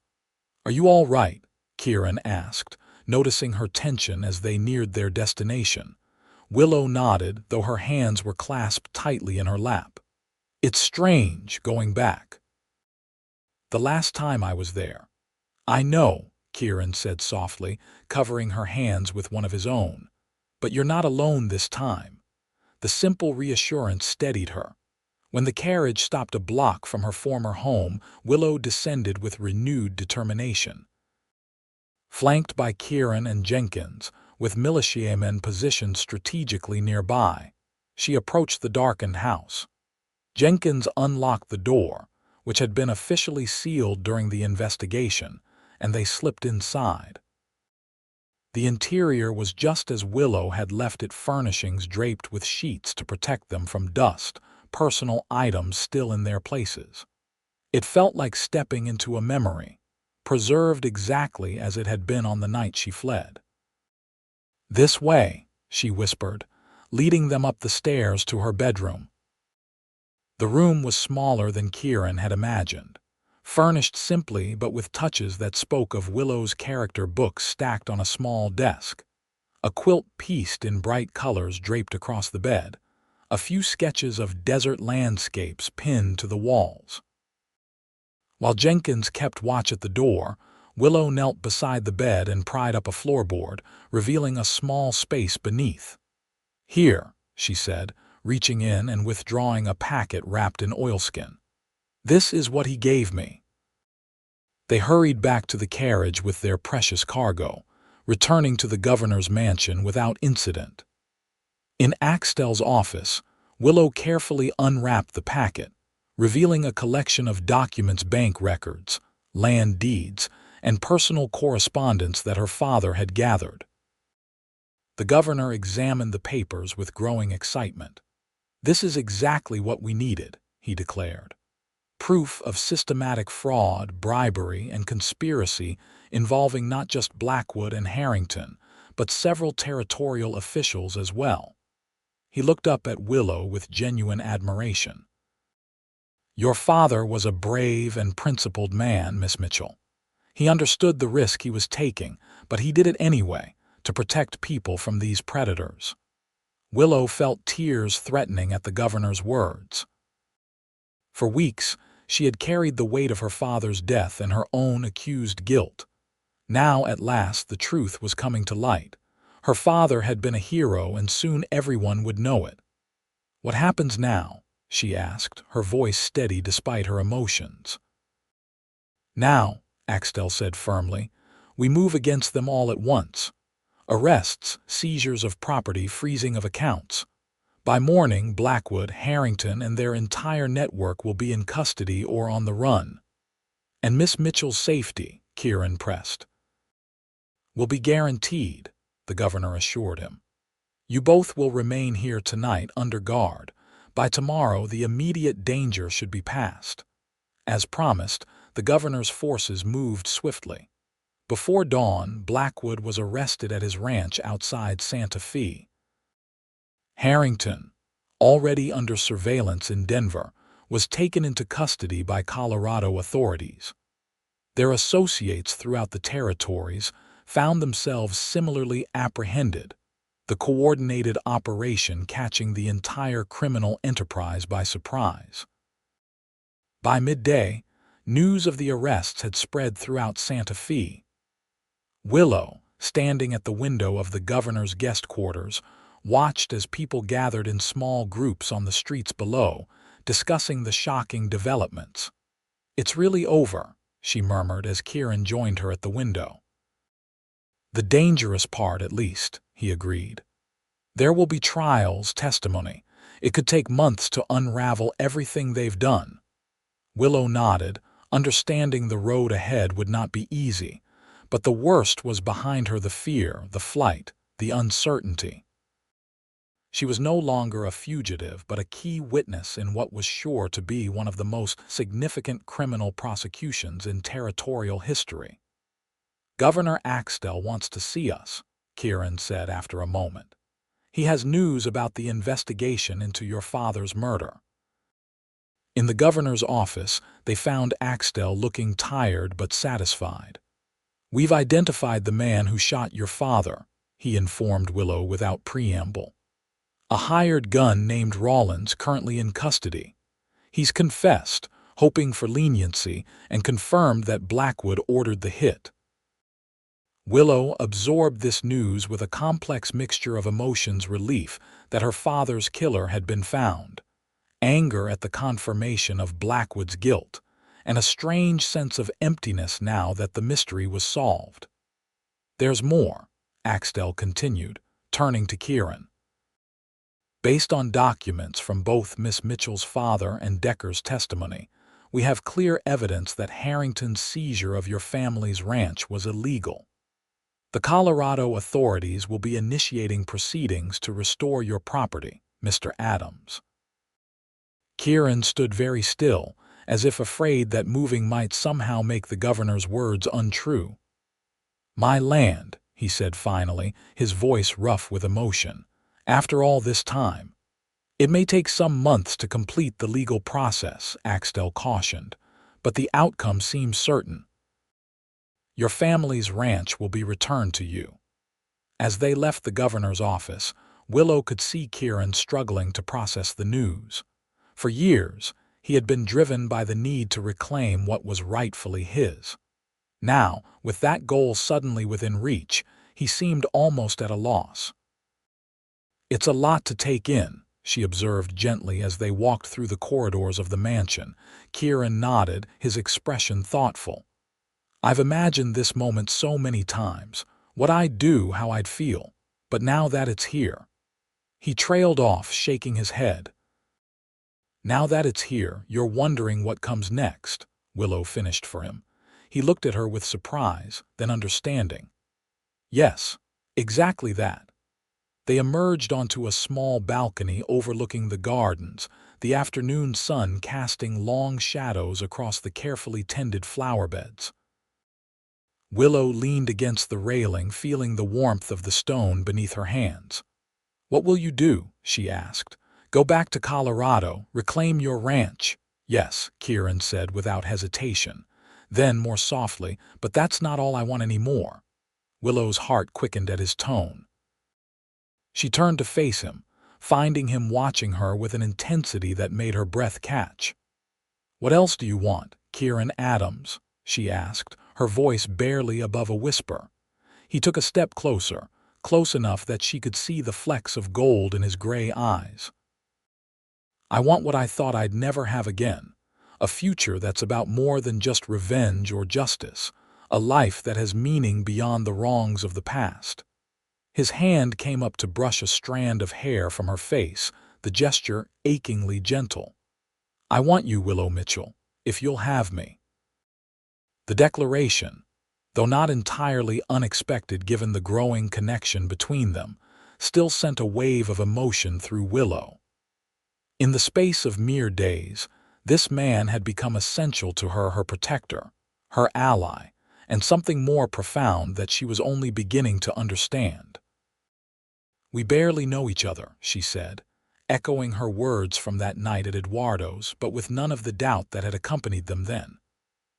"Are you all right?" Kieran asked, noticing her tension as they neared their destination. Willow nodded, though her hands were clasped tightly in her lap. "It's strange, going back. The last time I was there." "I know," Kieran said softly, covering her hands with one of his own. "But you're not alone this time." The simple reassurance steadied her. When the carriage stopped a block from her former home, Willow descended with renewed determination. Flanked by Kieran and Jenkins, with militiamen positioned strategically nearby, she approached the darkened house. Jenkins unlocked the door, which had been officially sealed during the investigation, and they slipped inside. The interior was just as Willow had left it, furnishings draped with sheets to protect them from dust, personal items still in their places. It felt like stepping into a memory, preserved exactly as it had been on the night she fled. "This way," she whispered, leading them up the stairs to her bedroom. The room was smaller than Kieran had imagined, furnished simply but with touches that spoke of Willow's character books stacked on a small desk, a quilt pieced in bright colors draped across the bed, a few sketches of desert landscapes pinned to the walls. While Jenkins kept watch at the door, Willow knelt beside the bed and pried up a floorboard, revealing a small space beneath. "Here," she said, reaching in and withdrawing a packet wrapped in oilskin. This is what he gave me." They hurried back to the carriage with their precious cargo, returning to the governor's mansion without incident. In Axtell's office, Willow carefully unwrapped the packet, revealing a collection of documents, bank records, land deeds, and personal correspondence that her father had gathered. The governor examined the papers with growing excitement. "This is exactly what we needed," he declared. "Proof of systematic fraud, bribery, and conspiracy involving not just Blackwood and Harrington, but several territorial officials as well." He looked up at Willow with genuine admiration. "Your father was a brave and principled man, Miss Mitchell. He understood the risk he was taking, but he did it anyway, to protect people from these predators." Willow felt tears threatening at the governor's words. For weeks, she had carried the weight of her father's death and her own accused guilt. Now, at last, the truth was coming to light. Her father had been a hero, and soon everyone would know it. "What happens now?" she asked, her voice steady despite her emotions. "Now," Axtell said firmly, "we move against them all at once. Arrests, seizures of property, freezing of accounts. By morning, Blackwood, Harrington, and their entire network will be in custody or on the run." "And Miss Mitchell's safety," Kieran pressed. "Will be guaranteed," the governor assured him. "You both will remain here tonight under guard. By tomorrow, the immediate danger should be past." As promised, the governor's forces moved swiftly. Before dawn, Blackwood was arrested at his ranch outside Santa Fe. Harrington, already under surveillance in Denver, was taken into custody by Colorado authorities. Their associates throughout the territories found themselves similarly apprehended, the coordinated operation catching the entire criminal enterprise by surprise. By midday, news of the arrests had spread throughout Santa Fe. Willow, standing at the window of the governor's guest quarters, watched as people gathered in small groups on the streets below, discussing the shocking developments. "It's really over," she murmured as Kieran joined her at the window. "The dangerous part, at least," he agreed. "There will be trials, testimony. It could take months to unravel everything they've done." Willow nodded, understanding the road ahead would not be easy, but the worst was behind her: the fear, the flight, the uncertainty. She was no longer a fugitive, but a key witness in what was sure to be one of the most significant criminal prosecutions in territorial history. "Governor Axtell wants to see us," Kieran said after a moment. "He has news about the investigation into your father's murder." In the governor's office, they found Axtell looking tired but satisfied. "We've identified the man who shot your father," he informed Willow without preamble. "A hired gun named Rawlins, currently in custody. He's confessed, hoping for leniency, and confirmed that Blackwood ordered the hit." Willow absorbed this news with a complex mixture of emotions: relief that her father's killer had been found, anger at the confirmation of Blackwood's guilt, and a strange sense of emptiness now that the mystery was solved. "There's more," Axtell continued, turning to Kieran. "Based on documents from both Miss Mitchell's father and Decker's testimony, we have clear evidence that Harrington's seizure of your family's ranch was illegal. The Colorado authorities will be initiating proceedings to restore your property, Mr. Adams." Kieran stood very still, as if afraid that moving might somehow make the governor's words untrue. "My land," he said finally, his voice rough with emotion. "After all this time." "It may take some months to complete the legal process," Axtell cautioned, "but the outcome seems certain. Your family's ranch will be returned to you." As they left the governor's office, Willow could see Kieran struggling to process the news. For years, he had been driven by the need to reclaim what was rightfully his. Now, with that goal suddenly within reach, he seemed almost at a loss. "It's a lot to take in," she observed gently as they walked through the corridors of the mansion. Kieran nodded, his expression thoughtful. I've imagined this moment so many times, what I'd do, how I'd feel, but now that it's here. He trailed off, shaking his head. Now that it's here, you're wondering what comes next, Willow finished for him. He looked at her with surprise, then understanding. Yes, exactly that. They emerged onto a small balcony overlooking the gardens, the afternoon sun casting long shadows across the carefully tended flower beds. Willow leaned against the railing, feeling the warmth of the stone beneath her hands. "What will you do?" she asked. "Go back to Colorado, reclaim your ranch?" "Yes," Kieran said without hesitation. Then, more softly, "But that's not all I want anymore." Willow's heart quickened at his tone. She turned to face him, finding him watching her with an intensity that made her breath catch. "What else do you want, Kieran Adams?" she asked, her voice barely above a whisper. He took a step closer, close enough that she could see the flecks of gold in his gray eyes. "I want what I thought I'd never have again, a future that's about more than just revenge or justice, a life that has meaning beyond the wrongs of the past." His hand came up to brush a strand of hair from her face, the gesture achingly gentle. "I want you, Willow Mitchell, if you'll have me." The declaration, though not entirely unexpected given the growing connection between them, still sent a wave of emotion through Willow. In the space of mere days, this man had become essential to her, her protector, her ally, and something more profound that she was only beginning to understand. "We barely know each other," she said, echoing her words from that night at Eduardo's, but with none of the doubt that had accompanied them then.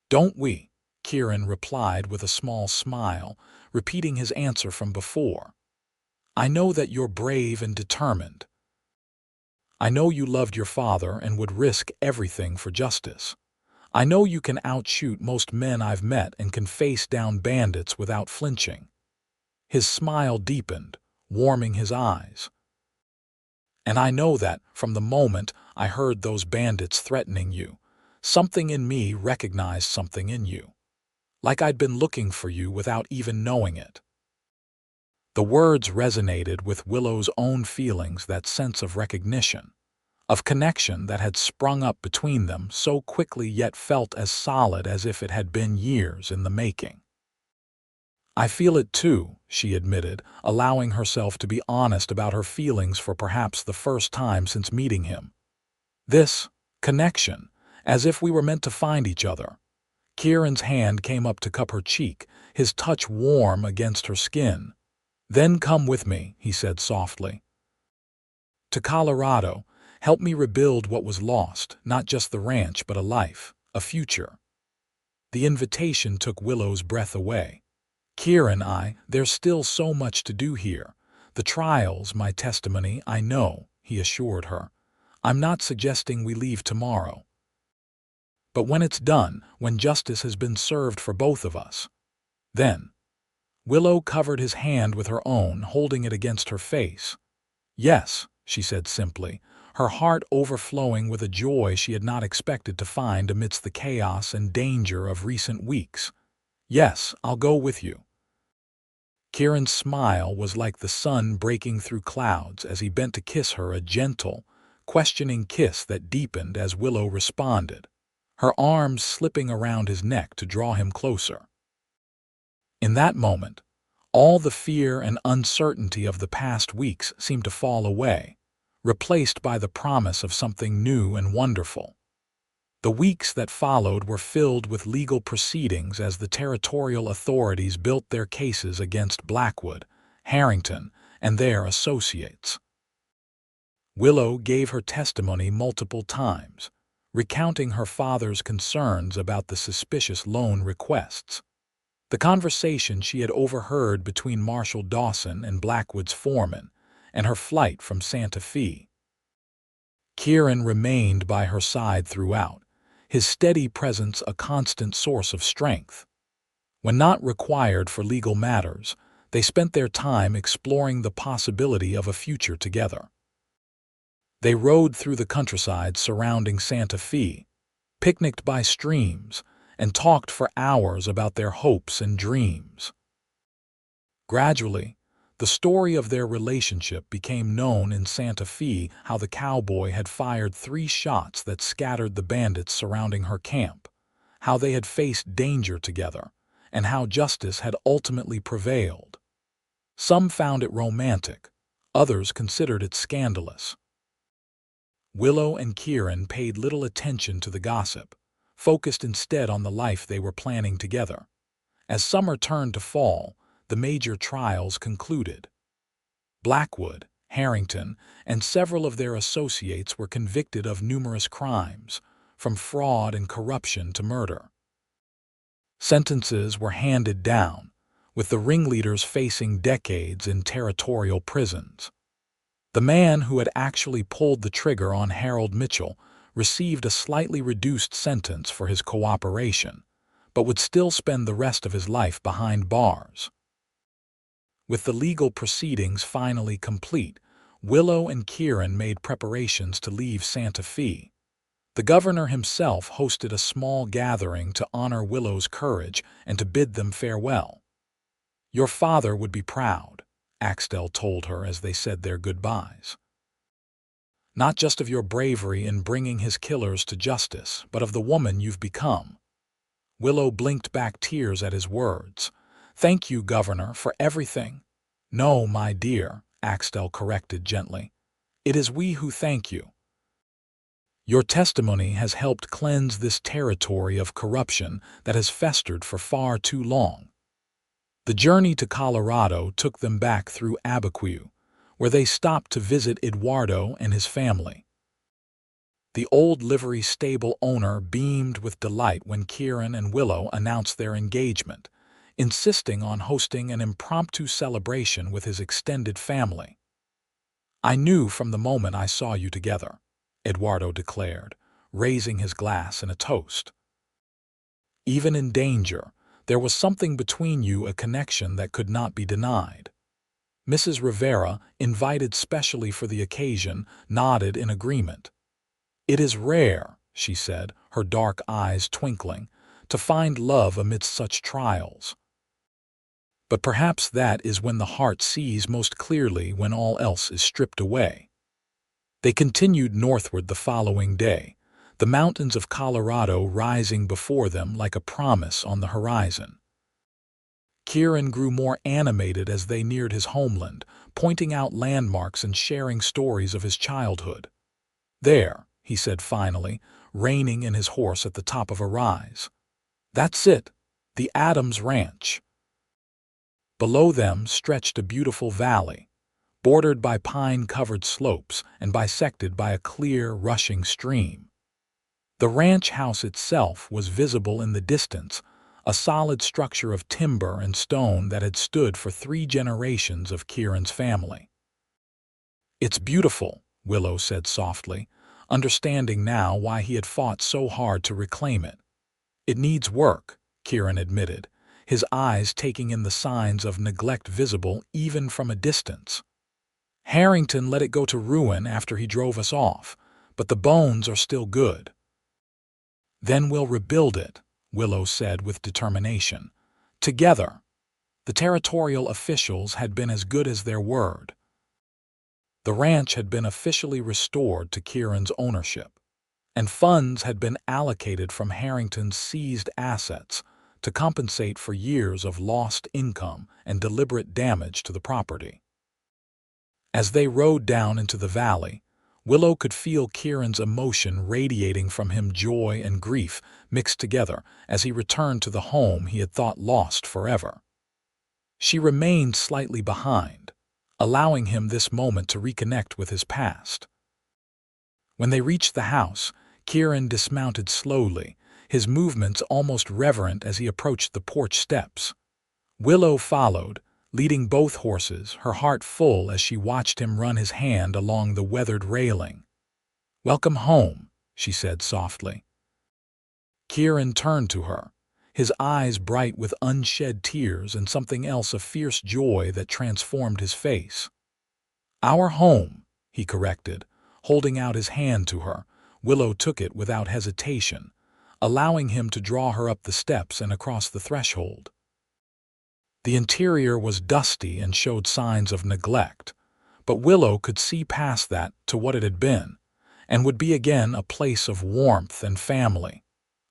"Don't we?" Kieran replied with a small smile, repeating his answer from before. "I know that you're brave and determined. I know you loved your father and would risk everything for justice. I know you can outshoot most men I've met and can face down bandits without flinching." His smile deepened, warming his eyes. "And I know that, from the moment I heard those bandits threatening you, something in me recognized something in you. Like I'd been looking for you without even knowing it." The words resonated with Willow's own feelings, that sense of recognition, of connection that had sprung up between them so quickly yet felt as solid as if it had been years in the making. "I feel it too," she admitted, allowing herself to be honest about her feelings for perhaps the first time since meeting him. "This connection, as if we were meant to find each other." Kieran's hand came up to cup her cheek, his touch warm against her skin. "Then come with me," he said softly. "To Colorado, help me rebuild what was lost, not just the ranch but a life, a future." The invitation took Willow's breath away. "Kieran, there's still so much to do here. The trials, my testimony, I know," he assured her. "I'm not suggesting we leave tomorrow. But when it's done, when justice has been served for both of us, then—" Willow covered his hand with her own, holding it against her face. "Yes," she said simply, her heart overflowing with a joy she had not expected to find amidst the chaos and danger of recent weeks. "Yes, I'll go with you." Kieran's smile was like the sun breaking through clouds as he bent to kiss her, a gentle, questioning kiss that deepened as Willow responded, her arms slipping around his neck to draw him closer. In that moment, all the fear and uncertainty of the past weeks seemed to fall away, replaced by the promise of something new and wonderful. The weeks that followed were filled with legal proceedings as the territorial authorities built their cases against Blackwood, Harrington, and their associates. Willow gave her testimony multiple times, recounting her father's concerns about the suspicious loan requests, the conversation she had overheard between Marshal Dawson and Blackwood's foreman, and her flight from Santa Fe. Kieran remained by her side throughout, his steady presence a constant source of strength. When not required for legal matters, they spent their time exploring the possibility of a future together. They rode through the countryside surrounding Santa Fe, picnicked by streams, and talked for hours about their hopes and dreams. Gradually, the story of their relationship became known in Santa Fe, how the cowboy had fired 3 shots that scattered the bandits surrounding her camp, how they had faced danger together, and how justice had ultimately prevailed. Some found it romantic, others considered it scandalous. Willow and Kieran paid little attention to the gossip, focused instead on the life they were planning together. As summer turned to fall, the major trials concluded. Blackwood, Harrington, and several of their associates were convicted of numerous crimes, from fraud and corruption to murder. Sentences were handed down, with the ringleaders facing decades in territorial prisons. The man who had actually pulled the trigger on Harold Mitchell received a slightly reduced sentence for his cooperation, but would still spend the rest of his life behind bars. With the legal proceedings finally complete, Willow and Kieran made preparations to leave Santa Fe. The governor himself hosted a small gathering to honor Willow's courage and to bid them farewell. "Your father would be proud," Axtell told her as they said their goodbyes. "Not just of your bravery in bringing his killers to justice, but of the woman you've become." Willow blinked back tears at his words. "Thank you, Governor, for everything." "No, my dear," Axtell corrected gently. "It is we who thank you. Your testimony has helped cleanse this territory of corruption that has festered for far too long." The journey to Colorado took them back through Abiquiu, where they stopped to visit Eduardo and his family. The old livery stable owner beamed with delight when Kieran and Willow announced their engagement, insisting on hosting an impromptu celebration with his extended family. "I knew from the moment I saw you together," Eduardo declared, raising his glass in a toast. "Even in danger, there was something between you, a connection that could not be denied." Mrs. Rivera, invited specially for the occasion, nodded in agreement. "It is rare," she said, her dark eyes twinkling, "to find love amidst such trials. But perhaps that is when the heart sees most clearly, when all else is stripped away." They continued northward the following day, the mountains of Colorado rising before them like a promise on the horizon. Kieran grew more animated as they neared his homeland, pointing out landmarks and sharing stories of his childhood. "There," he said finally, reining in his horse at the top of a rise. "That's it, the Adams Ranch." Below them stretched a beautiful valley, bordered by pine-covered slopes and bisected by a clear, rushing stream. The ranch house itself was visible in the distance, a solid structure of timber and stone that had stood for 3 generations of Kieran's family. "It's beautiful," Willow said softly, understanding now why he had fought so hard to reclaim it. "It needs work," Kieran admitted, his eyes taking in the signs of neglect visible even from a distance. "Harrington let it go to ruin after he drove us off, but the bones are still good." "Then we'll rebuild it," Willow said with determination. "Together." The territorial officials had been as good as their word. The ranch had been officially restored to Kieran's ownership, and funds had been allocated from Harrington's seized assets to compensate for years of lost income and deliberate damage to the property. As they rode down into the valley, Willow could feel Kieran's emotion radiating from him, joy and grief mixed together as he returned to the home he had thought lost forever. She remained slightly behind, allowing him this moment to reconnect with his past. When they reached the house, Kieran dismounted slowly, his movements almost reverent as he approached the porch steps. Willow followed, leading both horses, her heart full as she watched him run his hand along the weathered railing. "Welcome home," she said softly. Kieran turned to her, his eyes bright with unshed tears and something else, a fierce joy that transformed his face. "Our home," he corrected, Holding out his hand to her, Willow took it without hesitation, allowing him to draw her up the steps and across the threshold. The interior was dusty and showed signs of neglect, but Willow could see past that to what it had been, and would be again a place of warmth and family,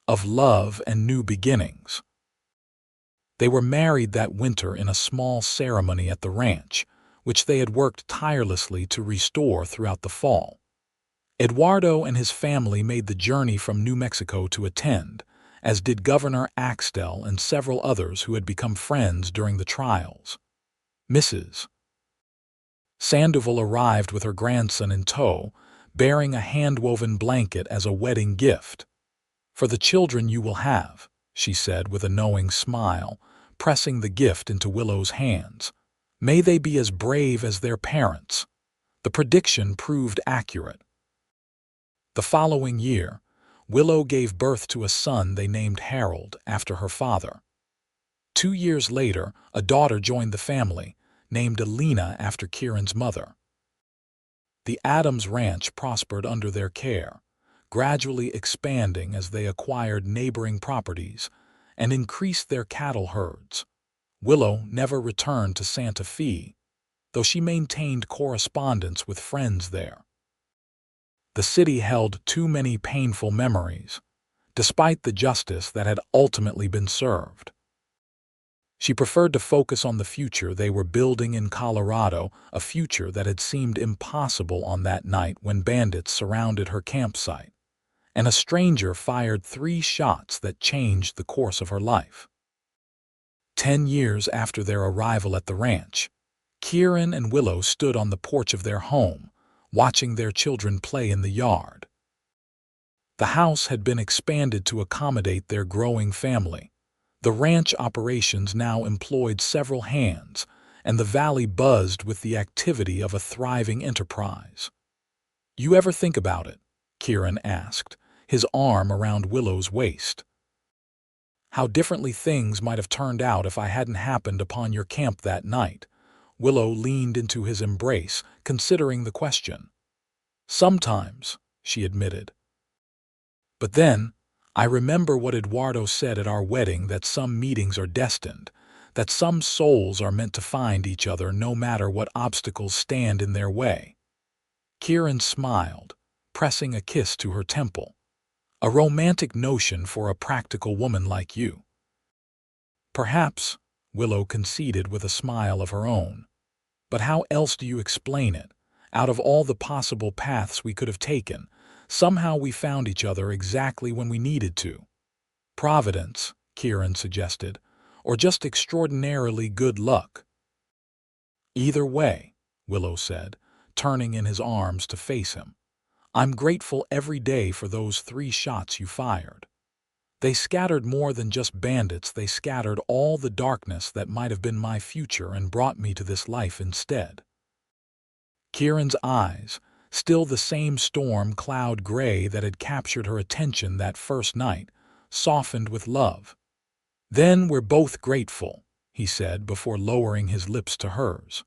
of love and new beginnings. They were married that winter in a small ceremony at the ranch, which they had worked tirelessly to restore throughout the fall. Eduardo and his family made the journey from New Mexico to attend, as did Governor Axtell and several others who had become friends during the trials. Mrs. Sandoval arrived with her grandson in tow, bearing a hand-woven blanket as a wedding gift. "For the children you will have," she said with a knowing smile, pressing the gift into Willow's hands. "May they be as brave as their parents." The prediction proved accurate. The following year, Willow gave birth to a son they named Harold after her father. 2 years later, a daughter joined the family, named Alina after Kieran's mother. The Adams ranch prospered under their care, gradually expanding as they acquired neighboring properties and increased their cattle herds. Willow never returned to Santa Fe, though she maintained correspondence with friends there. The city held too many painful memories, despite the justice that had ultimately been served. She preferred to focus on the future they were building in Colorado, a future that had seemed impossible on that night when bandits surrounded her campsite, and a stranger fired 3 shots that changed the course of her life. 10 years after their arrival at the ranch, Kieran and Willow stood on the porch of their home, watching their children play in the yard. The house had been expanded to accommodate their growing family. The ranch operations now employed several hands, and the valley buzzed with the activity of a thriving enterprise. "You ever think about it?" Kieran asked, his arm around Willow's waist. "How differently things might have turned out if I hadn't happened upon your camp that night?" Willow leaned into his embrace, considering the question. "Sometimes," she admitted. "But then, I remember what Eduardo said at our wedding, that some meetings are destined, that some souls are meant to find each other no matter what obstacles stand in their way." Kieran smiled, pressing a kiss to her temple. "A romantic notion for a practical woman like you." "Perhaps," Willow conceded with a smile of her own. "But how else do you explain it? Out of all the possible paths we could have taken, somehow we found each other exactly when we needed to." "Providence," Kieran suggested, "or just extraordinarily good luck." "Either way," Willow said, turning in his arms to face him, "I'm grateful every day for those 3 shots you fired. They scattered more than just bandits, they scattered all the darkness that might have been my future and brought me to this life instead." Kieran's eyes, still the same storm cloud gray that had captured her attention that first night, softened with love. "Then we're both grateful," he said before lowering his lips to hers.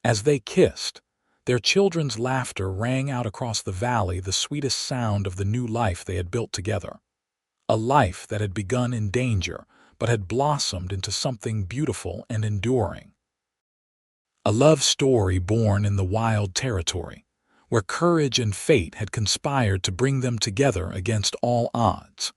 As they kissed, their children's laughter rang out across the valley, the sweetest sound of the new life they had built together. A life that had begun in danger, but had blossomed into something beautiful and enduring. A love story born in the wild territory, where courage and fate had conspired to bring them together against all odds.